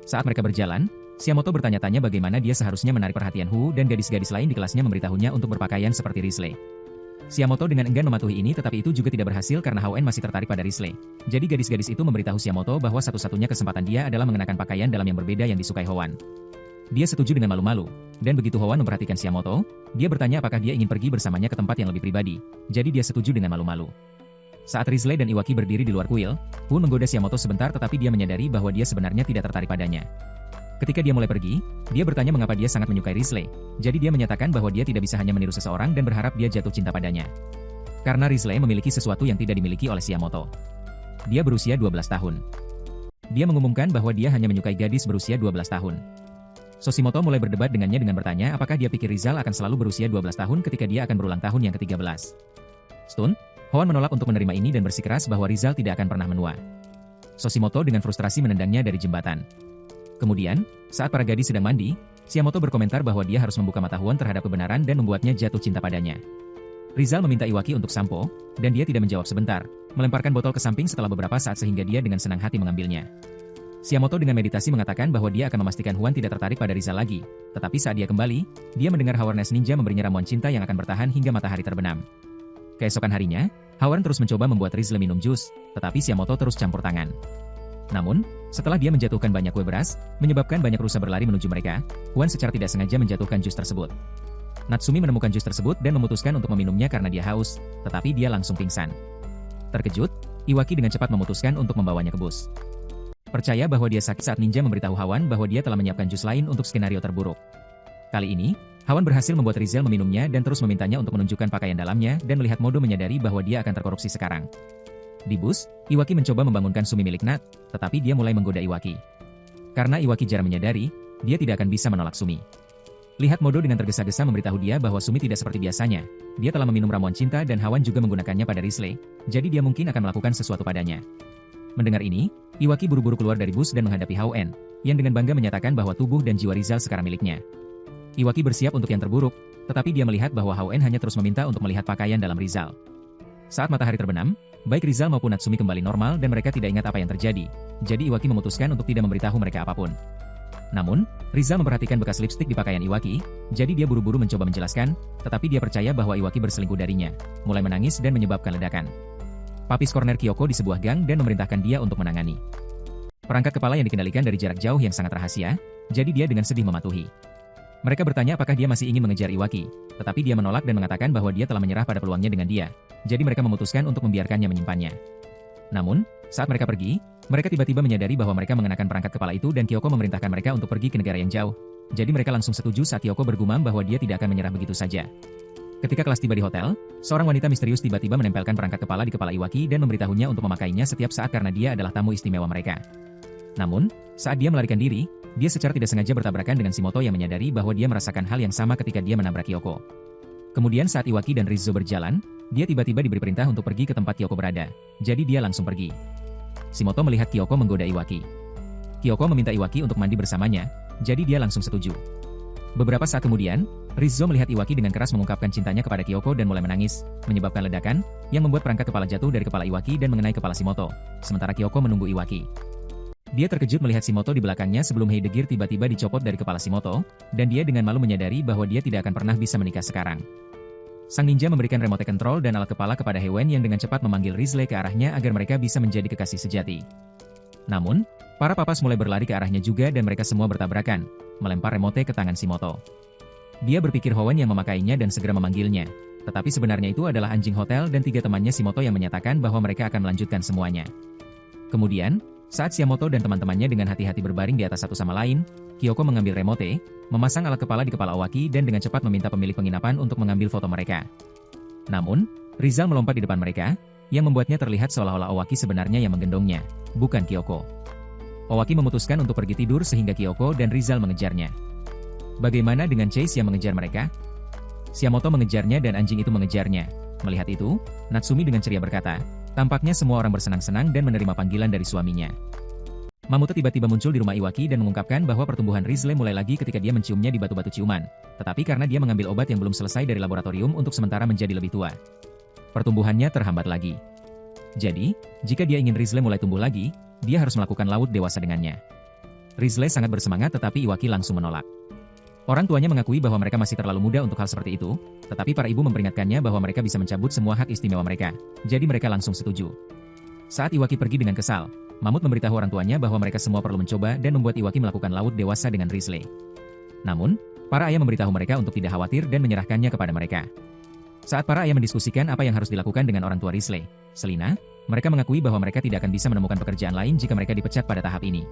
S1: Saat mereka berjalan, Shiamoto bertanya-tanya bagaimana dia seharusnya menarik perhatian Hu dan gadis-gadis lain di kelasnya memberitahunya untuk berpakaian seperti Rizle. Shiamoto dengan enggan mematuhi ini tetapi itu juga tidak berhasil karena Hao-en masih tertarik pada Rizle. Jadi gadis-gadis itu memberitahu Shiamoto bahwa satu-satunya kesempatan dia adalah mengenakan pakaian dalam yang berbeda yang disukai Hoan. Dia setuju dengan malu-malu, dan begitu Hoan memperhatikan Shiamoto, dia bertanya apakah dia ingin pergi bersamanya ke tempat yang lebih pribadi, jadi dia setuju dengan malu-malu. Saat Rizle dan Iwaki berdiri di luar kuil, Hu menggoda Shiamoto sebentar tetapi dia menyadari bahwa dia sebenarnya tidak tertarik padanya. Ketika dia mulai pergi, dia bertanya mengapa dia sangat menyukai Rizle, jadi dia menyatakan bahwa dia tidak bisa hanya meniru seseorang dan berharap dia jatuh cinta padanya. Karena Rizle memiliki sesuatu yang tidak dimiliki oleh Shiamoto. Dia berusia 12 tahun. Dia mengumumkan bahwa dia hanya menyukai gadis berusia 12 tahun. Soshimoto mulai berdebat dengannya dengan bertanya apakah dia pikir Rizal akan selalu berusia 12 tahun ketika dia akan berulang tahun yang ke-13. Stun, Hoan menolak untuk menerima ini dan bersikeras bahwa Rizal tidak akan pernah menua. Soshimoto dengan frustrasi menendangnya dari jembatan. Kemudian, saat para gadis sedang mandi, Shiamoto berkomentar bahwa dia harus membuka mata Hoan terhadap kebenaran dan membuatnya jatuh cinta padanya. Rizal meminta Iwaki untuk sampo, dan dia tidak menjawab sebentar, melemparkan botol ke samping setelah beberapa saat sehingga dia dengan senang hati mengambilnya. Shiamoto dengan meditasi mengatakan bahwa dia akan memastikan Hoan tidak tertarik pada Rizal lagi, tetapi saat dia kembali, dia mendengar Hawarnes Ninja memberinya ramuan cinta yang akan bertahan hingga matahari terbenam. Keesokan harinya, Hawarn terus mencoba membuat Rizal minum jus, tetapi Shiamoto terus campur tangan. Namun, setelah dia menjatuhkan banyak kue beras, menyebabkan banyak rusa berlari menuju mereka, Hoan secara tidak sengaja menjatuhkan jus tersebut. Natsumi menemukan jus tersebut dan memutuskan untuk meminumnya karena dia haus, tetapi dia langsung pingsan. Terkejut, Iwaki dengan cepat memutuskan untuk membawanya ke bus. Percaya bahwa dia sakit saat ninja memberitahu Hawan bahwa dia telah menyiapkan jus lain untuk skenario terburuk. Kali ini, Hawan berhasil membuat Rizal meminumnya dan terus memintanya untuk menunjukkan pakaian dalamnya dan melihat Modo menyadari bahwa dia akan terkorupsi sekarang. Di bus, Iwaki mencoba membangunkan Sumi milik Nat, tetapi dia mulai menggoda Iwaki. Karena Iwaki jarang menyadari, dia tidak akan bisa menolak Sumi. Lihat Modo dengan tergesa-gesa memberitahu dia bahwa Sumi tidak seperti biasanya. Dia telah meminum ramuan cinta dan Hawan juga menggunakannya pada Rizle, jadi dia mungkin akan melakukan sesuatu padanya. Mendengar ini, Iwaki buru-buru keluar dari bus dan menghadapi Hao-en, yang dengan bangga menyatakan bahwa tubuh dan jiwa Rizal sekarang miliknya. Iwaki bersiap untuk yang terburuk, tetapi dia melihat bahwa Hao-en hanya terus meminta untuk melihat pakaian dalam Rizal. Saat matahari terbenam, baik Rizal maupun Natsumi kembali normal dan mereka tidak ingat apa yang terjadi, jadi Iwaki memutuskan untuk tidak memberitahu mereka apapun. Namun, Rizal memperhatikan bekas lipstik di pakaian Iwaki, jadi dia buru-buru mencoba menjelaskan, tetapi dia percaya bahwa Iwaki berselingkuh darinya, mulai menangis dan menyebabkan ledakan. Papis korner Kyoko di sebuah gang dan memerintahkan dia untuk menangani. Perangkat kepala yang dikendalikan dari jarak jauh yang sangat rahasia, jadi dia dengan sedih mematuhi. Mereka bertanya apakah dia masih ingin mengejar Iwaki, tetapi dia menolak dan mengatakan bahwa dia telah menyerah pada peluangnya dengan dia, jadi mereka memutuskan untuk membiarkannya menyimpannya. Namun, saat mereka pergi, mereka tiba-tiba menyadari bahwa mereka mengenakan perangkat kepala itu dan Kyoko memerintahkan mereka untuk pergi ke negara yang jauh, jadi mereka langsung setuju saat Kyoko bergumam bahwa dia tidak akan menyerah begitu saja. Ketika kelas tiba di hotel, seorang wanita misterius tiba-tiba menempelkan perangkat kepala di kepala Iwaki dan memberitahunya untuk memakainya setiap saat karena dia adalah tamu istimewa mereka. Namun, saat dia melarikan diri, dia secara tidak sengaja bertabrakan dengan Shimoto yang menyadari bahwa dia merasakan hal yang sama ketika dia menabrak Kyoko. Kemudian saat Iwaki dan Rizzo berjalan, dia tiba-tiba diberi perintah untuk pergi ke tempat Kyoko berada, jadi dia langsung pergi. Shimoto melihat Kyoko menggoda Iwaki. Kyoko meminta Iwaki untuk mandi bersamanya, jadi dia langsung setuju. Beberapa saat kemudian, Rizzo melihat Iwaki dengan keras mengungkapkan cintanya kepada Kyoko dan mulai menangis, menyebabkan ledakan, yang membuat perangkat kepala jatuh dari kepala Iwaki dan mengenai kepala Shimoto, sementara Kyoko menunggu Iwaki. Dia terkejut melihat Shimoto di belakangnya sebelum Heidegger tiba-tiba dicopot dari kepala Shimoto, dan dia dengan malu menyadari bahwa dia tidak akan pernah bisa menikah sekarang. Sang ninja memberikan remote control dan alat kepala kepada Hewen yang dengan cepat memanggil Rizle ke arahnya agar mereka bisa menjadi kekasih sejati. Namun, para papas mulai berlari ke arahnya juga dan mereka semua bertabrakan, melempar remote ke tangan Shimoto. Dia berpikir Howen yang memakainya dan segera memanggilnya, tetapi sebenarnya itu adalah anjing hotel dan 3 temannya Shimoto yang menyatakan bahwa mereka akan melanjutkan semuanya. Kemudian, saat Shiamoto dan teman-temannya dengan hati-hati berbaring di atas satu sama lain, Kyoko mengambil remote, memasang alat kepala di kepala Owaki dan dengan cepat meminta pemilik penginapan untuk mengambil foto mereka. Namun, Rizal melompat di depan mereka, yang membuatnya terlihat seolah-olah Owaki sebenarnya yang menggendongnya, bukan Kyoko. Owaki memutuskan untuk pergi tidur sehingga Kyoko dan Rizal mengejarnya. Bagaimana dengan Chase yang mengejar mereka? Shiamoto mengejarnya dan anjing itu mengejarnya. Melihat itu, Natsumi dengan ceria berkata, tampaknya semua orang bersenang-senang dan menerima panggilan dari suaminya. Mamoto tiba-tiba muncul di rumah Iwaki dan mengungkapkan bahwa pertumbuhan Rizle mulai lagi ketika dia menciumnya di batu-batu ciuman, tetapi karena dia mengambil obat yang belum selesai dari laboratorium untuk sementara menjadi lebih tua. Pertumbuhannya terhambat lagi. Jadi, jika dia ingin Rizle mulai tumbuh lagi, dia harus melakukan laut dewasa dengannya. Rizle sangat bersemangat tetapi Iwaki langsung menolak. Orang tuanya mengakui bahwa mereka masih terlalu muda untuk hal seperti itu, tetapi para ibu memperingatkannya bahwa mereka bisa mencabut semua hak istimewa mereka, jadi mereka langsung setuju. Saat Iwaki pergi dengan kesal, Mamut memberitahu orang tuanya bahwa mereka semua perlu mencoba dan membuat Iwaki melakukan laut dewasa dengan Rizle. Namun, para ayah memberitahu mereka untuk tidak khawatir dan menyerahkannya kepada mereka. Saat para ayah mendiskusikan apa yang harus dilakukan dengan orang tua Rizle, Selina, mereka mengakui bahwa mereka tidak akan bisa menemukan pekerjaan lain jika mereka dipecat pada tahap ini.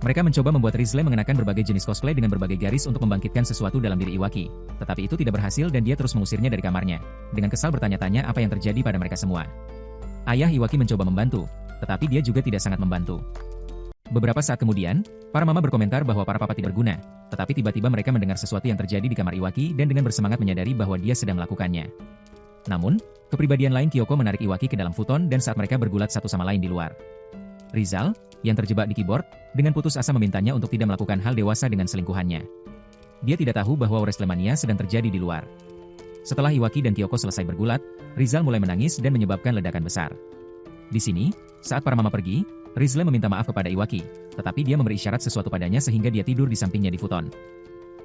S1: Mereka mencoba membuat Rizle mengenakan berbagai jenis cosplay dengan berbagai garis untuk membangkitkan sesuatu dalam diri Iwaki, tetapi itu tidak berhasil dan dia terus mengusirnya dari kamarnya, dengan kesal bertanya-tanya apa yang terjadi pada mereka semua. Ayah Iwaki mencoba membantu, tetapi dia juga tidak sangat membantu. Beberapa saat kemudian, para mama berkomentar bahwa para papa tidak berguna, tetapi tiba-tiba mereka mendengar sesuatu yang terjadi di kamar Iwaki dan dengan bersemangat menyadari bahwa dia sedang melakukannya. Namun, kepribadian lain Kyoko menarik Iwaki ke dalam futon dan saat mereka bergulat satu sama lain di luar. Rizal, yang terjebak di keyboard, dengan putus asa memintanya untuk tidak melakukan hal dewasa dengan selingkuhannya. Dia tidak tahu bahwa Wrestlemania sedang terjadi di luar. Setelah Iwaki dan Kyoko selesai bergulat, Rizal mulai menangis dan menyebabkan ledakan besar. Di sini, saat para mama pergi, Rizle meminta maaf kepada Iwaki, tetapi dia memberi isyarat sesuatu padanya sehingga dia tidur di sampingnya di futon.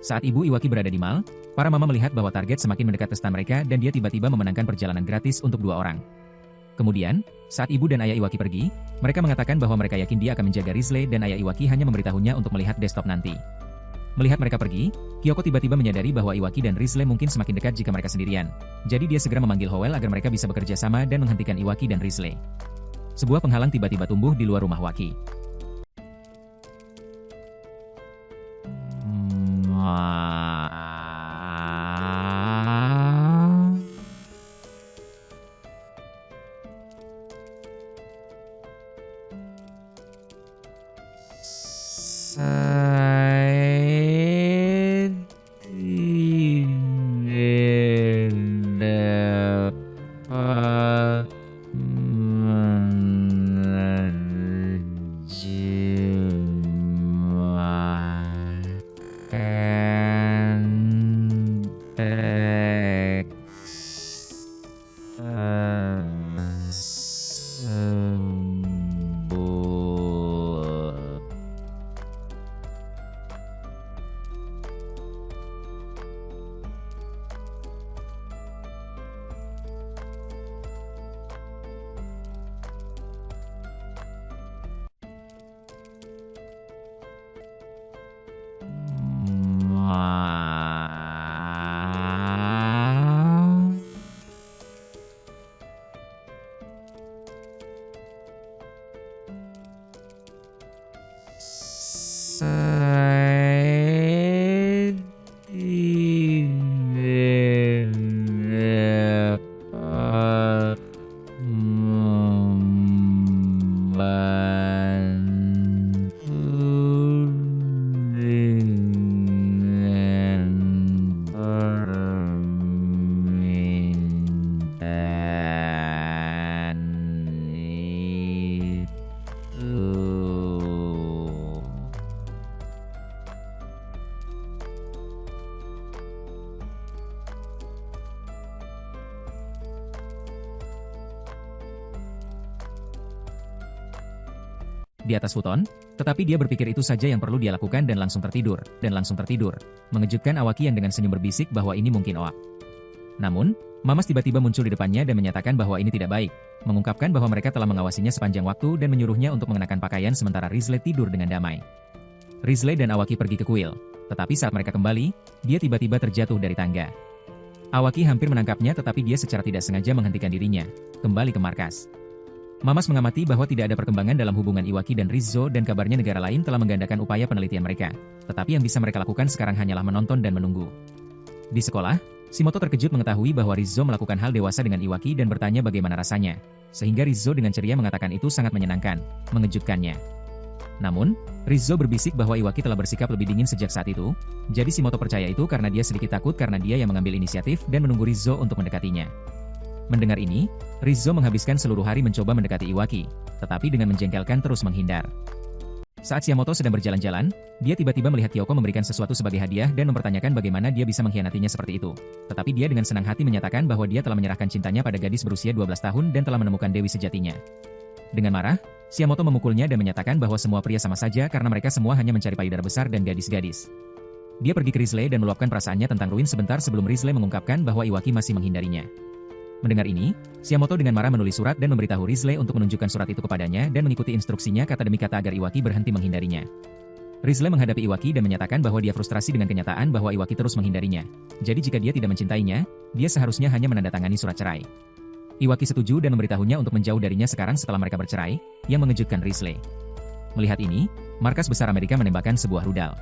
S1: Saat ibu Iwaki berada di mal, para mama melihat bahwa target semakin mendekat ke stan mereka dan dia tiba-tiba memenangkan perjalanan gratis untuk 2 orang. Kemudian, saat ibu dan ayah Iwaki pergi, mereka mengatakan bahwa mereka yakin dia akan menjaga Rizle dan ayah Iwaki hanya memberitahunya untuk melihat desktop nanti. Melihat mereka pergi, Kyoko tiba-tiba menyadari bahwa Iwaki dan Rizle mungkin semakin dekat jika mereka sendirian. Jadi dia segera memanggil Howell agar mereka bisa bekerja sama dan menghentikan Iwaki dan Rizle. Sebuah penghalang tiba-tiba tumbuh di luar rumah Waki. Di atas futon, tetapi dia berpikir itu saja yang perlu dia lakukan dan langsung tertidur, mengejutkan Awaki yang dengan senyum berbisik bahwa ini mungkin Oak. Namun, Mamas tiba-tiba muncul di depannya dan menyatakan bahwa ini tidak baik, mengungkapkan bahwa mereka telah mengawasinya sepanjang waktu dan menyuruhnya untuk mengenakan pakaian sementara Rizle tidur dengan damai. Rizle dan Awaki pergi ke kuil, tetapi saat mereka kembali, dia tiba-tiba terjatuh dari tangga. Awaki hampir menangkapnya tetapi dia secara tidak sengaja menghentikan dirinya, kembali ke markas. Mamas mengamati bahwa tidak ada perkembangan dalam hubungan Iwaki dan Rizzo dan kabarnya negara lain telah menggandakan upaya penelitian mereka. Tetapi yang bisa mereka lakukan sekarang hanyalah menonton dan menunggu. Di sekolah, Shimoto terkejut mengetahui bahwa Rizzo melakukan hal dewasa dengan Iwaki dan bertanya bagaimana rasanya. Sehingga Rizzo dengan ceria mengatakan itu sangat menyenangkan, mengejutkannya. Namun, Rizzo berbisik bahwa Iwaki telah bersikap lebih dingin sejak saat itu. Jadi Shimoto percaya itu karena dia sedikit takut karena dia yang mengambil inisiatif dan menunggu Rizzo untuk mendekatinya. Mendengar ini, Rizzo menghabiskan seluruh hari mencoba mendekati Iwaki, tetapi dengan menjengkelkan terus menghindar. Saat Shiamoto sedang berjalan-jalan, dia tiba-tiba melihat Kyoko memberikan sesuatu sebagai hadiah dan mempertanyakan bagaimana dia bisa mengkhianatinya seperti itu. Tetapi dia dengan senang hati menyatakan bahwa dia telah menyerahkan cintanya pada gadis berusia 12 tahun dan telah menemukan dewi sejatinya. Dengan marah, Shiamoto memukulnya dan menyatakan bahwa semua pria sama saja karena mereka semua hanya mencari payudara besar dan gadis-gadis. Dia pergi ke Risley dan meluapkan perasaannya tentang Ruin sebentar sebelum Risley mengungkapkan bahwa Iwaki masih menghindarinya. Mendengar ini, Shiamoto dengan marah menulis surat dan memberitahu Risley untuk menunjukkan surat itu kepadanya dan mengikuti instruksinya kata demi kata agar Iwaki berhenti menghindarinya. Risley menghadapi Iwaki dan menyatakan bahwa dia frustrasi dengan kenyataan bahwa Iwaki terus menghindarinya. Jadi jika dia tidak mencintainya, dia seharusnya hanya menandatangani surat cerai. Iwaki setuju dan memberitahunya untuk menjauh darinya sekarang setelah mereka bercerai, yang mengejutkan Risley. Melihat ini, markas besar Amerika menembakkan sebuah rudal.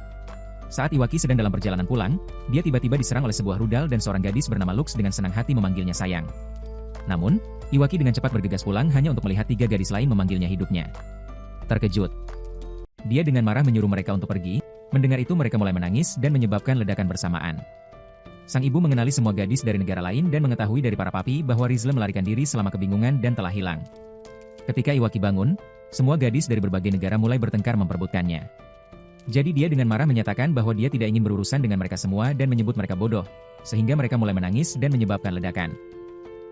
S1: Saat Iwaki sedang dalam perjalanan pulang, dia tiba-tiba diserang oleh sebuah rudal dan seorang gadis bernama Lux dengan senang hati memanggilnya sayang. Namun, Iwaki dengan cepat bergegas pulang hanya untuk melihat 3 gadis lain memanggilnya hidupnya. Terkejut, dia dengan marah menyuruh mereka untuk pergi. Mendengar itu mereka mulai menangis dan menyebabkan ledakan bersamaan. Sang ibu mengenali semua gadis dari negara lain dan mengetahui dari para papi bahwa Risley melarikan diri selama kebingungan dan telah hilang. Ketika Iwaki bangun, semua gadis dari berbagai negara mulai bertengkar memperebutkannya. Jadi dia dengan marah menyatakan bahwa dia tidak ingin berurusan dengan mereka semua dan menyebut mereka bodoh, sehingga mereka mulai menangis dan menyebabkan ledakan.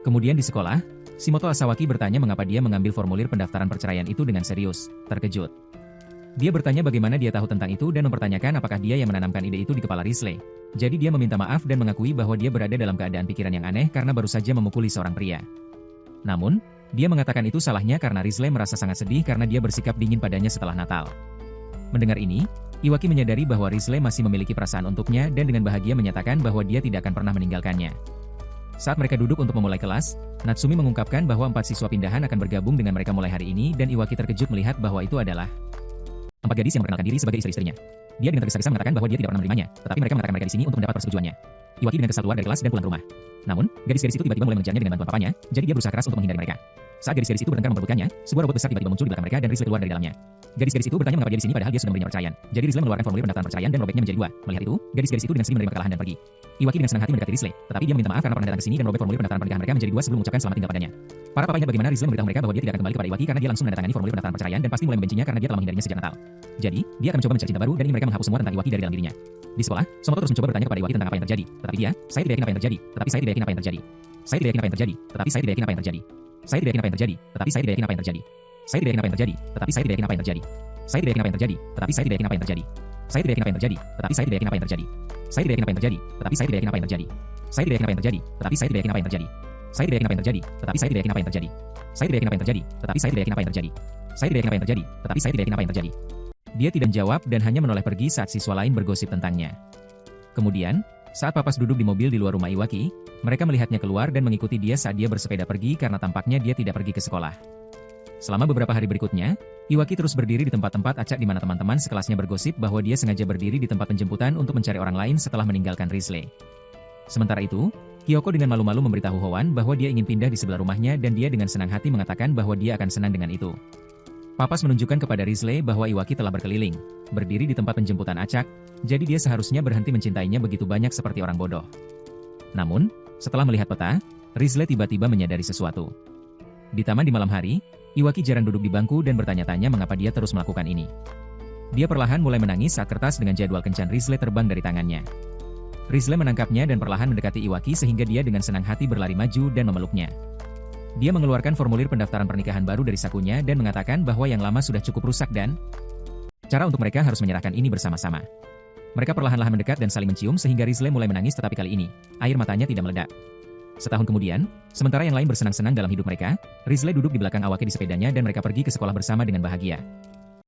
S1: Kemudian di sekolah, Shimoto Asawaki bertanya mengapa dia mengambil formulir pendaftaran perceraian itu dengan serius, terkejut. Dia bertanya bagaimana dia tahu tentang itu dan mempertanyakan apakah dia yang menanamkan ide itu di kepala Risley. Jadi dia meminta maaf dan mengakui bahwa dia berada dalam keadaan pikiran yang aneh karena baru saja memukuli seorang pria. Namun, dia mengatakan itu salahnya karena Risley merasa sangat sedih karena dia bersikap dingin padanya setelah Natal. Mendengar ini, Iwaki menyadari bahwa Risley masih memiliki perasaan untuknya dan dengan bahagia menyatakan bahwa dia tidak akan pernah meninggalkannya. Saat mereka duduk untuk memulai kelas, Natsumi mengungkapkan bahwa 4 siswa pindahan akan bergabung dengan mereka mulai hari ini dan Iwaki terkejut melihat bahwa itu adalah 4 gadis yang memperkenalkan diri sebagai istri-istrinya. Dia dengan tergesa-gesa mengatakan bahwa dia tidak pernah menerimanya, tetapi mereka mengatakan mereka di sini untuk mendapat persetujuannya. Iwaki dengan kesal keluar dari kelas dan pulang ke rumah. Namun, gadis-gadis itu tiba-tiba mulai mengejarnya dengan bantuan papanya, jadi dia berusaha keras untuk menghindari mereka. Saat gadis-gadis itu bertengkar memperebutkannya, sebuah robot besar tiba-tiba muncul di belakang mereka dan Risley keluar dari dalamnya. Gadis-gadis itu bertanya mengapa dia di sini padahal dia sudah memberinya perceraian. Jadi Risley mengeluarkan formulir pendaftaran perceraian dan robeknya menjadi 2. Melihat itu, gadis-gadis itu dengan sedih menerima kekalahan dan pergi. Iwaki dengan senang hati mendekati Risley, tetapi dia meminta maaf karena pernah datang ke sini dan robek formulir pendaftaran pernikahan mereka menjadi 2 sebelum mengucapkan selamat tinggal padanya. Para papanya bagaimana Risley memberitahu mereka bahwa dia tidak akan kembali kepada Iwaki karena dia langsung menandatangani formulir pendaftaran perceraian dan pasti mulai membencinya karena dia telah menghindarinya sejak Natal. Jadi, dia akan mencoba mencari cinta baru dan ingin mereka menghapus semua tentang Iwaki dari dalam dirinya. Di sekolah, Somoto terus mencoba bertanya kepada Iwaki tentang apa yang terjadi, tetapi saya tidak yakin apa yang terjadi, tetapi saya tidak yakin apa yang terjadi. Saya tidak yakin apa yang terjadi, tetapi saya tidak yakin apa yang terjadi. Saya tidak yakin apa yang terjadi, tetapi saya tidak yakin apa yang terjadi. Saya tidak yakin apa yang terjadi, tetapi saya tidak yakin apa yang terjadi. Saya tidak yakin apa yang terjadi, tetapi saya tidak yakin apa yang terjadi. Saya tidak yakin apa yang terjadi, tetapi saya tidak yakin apa yang terjadi. Saya tidak yakin apa yang terjadi, tetapi saya tidak yakin apa yang terjadi. Saya tidak yakin apa yang terjadi, tetapi saya tidak yakin apa yang terjadi. Saya tidak yakin apa yang terjadi, tetapi saya tidak yakin apa yang terjadi. Saya tidak yakin apa yang terjadi, tetapi saya tidak yakin apa yang terjadi. Saya tidak yakin apa yang terjadi, tetapi saya tidak yakin apa yang terjadi. Dia tidak menjawab dan hanya menoleh pergi saat siswa lain bergosip tentangnya. Kemudian, saat Papas duduk di mobil di luar rumah Iwaki, mereka melihatnya keluar dan mengikuti dia saat dia bersepeda pergi karena tampaknya dia tidak pergi ke sekolah. Selama beberapa hari berikutnya, Iwaki terus berdiri di tempat-tempat acak di mana teman-teman sekelasnya bergosip bahwa dia sengaja berdiri di tempat penjemputan untuk mencari orang lain setelah meninggalkan Risley. Sementara itu, Kyoko dengan malu-malu memberitahu Hoan bahwa dia ingin pindah di sebelah rumahnya dan dia dengan senang hati mengatakan bahwa dia akan senang dengan itu. Papas menunjukkan kepada Risley bahwa Iwaki telah berkeliling, berdiri di tempat penjemputan acak, jadi dia seharusnya berhenti mencintainya begitu banyak seperti orang bodoh. Namun, setelah melihat peta, Risley tiba-tiba menyadari sesuatu. Di taman di malam hari, Iwaki jarang duduk di bangku dan bertanya-tanya mengapa dia terus melakukan ini. Dia perlahan mulai menangis saat kertas dengan jadwal kencan Risley terbang dari tangannya. Risley menangkapnya dan perlahan mendekati Iwaki sehingga dia dengan senang hati berlari maju dan memeluknya. Dia mengeluarkan formulir pendaftaran pernikahan baru dari sakunya dan mengatakan bahwa yang lama sudah cukup rusak dan cara untuk mereka harus menyerahkan ini bersama-sama. Mereka perlahan-lahan mendekat dan saling mencium sehingga Risley mulai menangis tetapi kali ini, air matanya tidak meledak. Setahun kemudian, sementara yang lain bersenang-senang dalam hidup mereka, Risley duduk di belakang Awaki di sepedanya dan mereka pergi ke sekolah bersama dengan bahagia.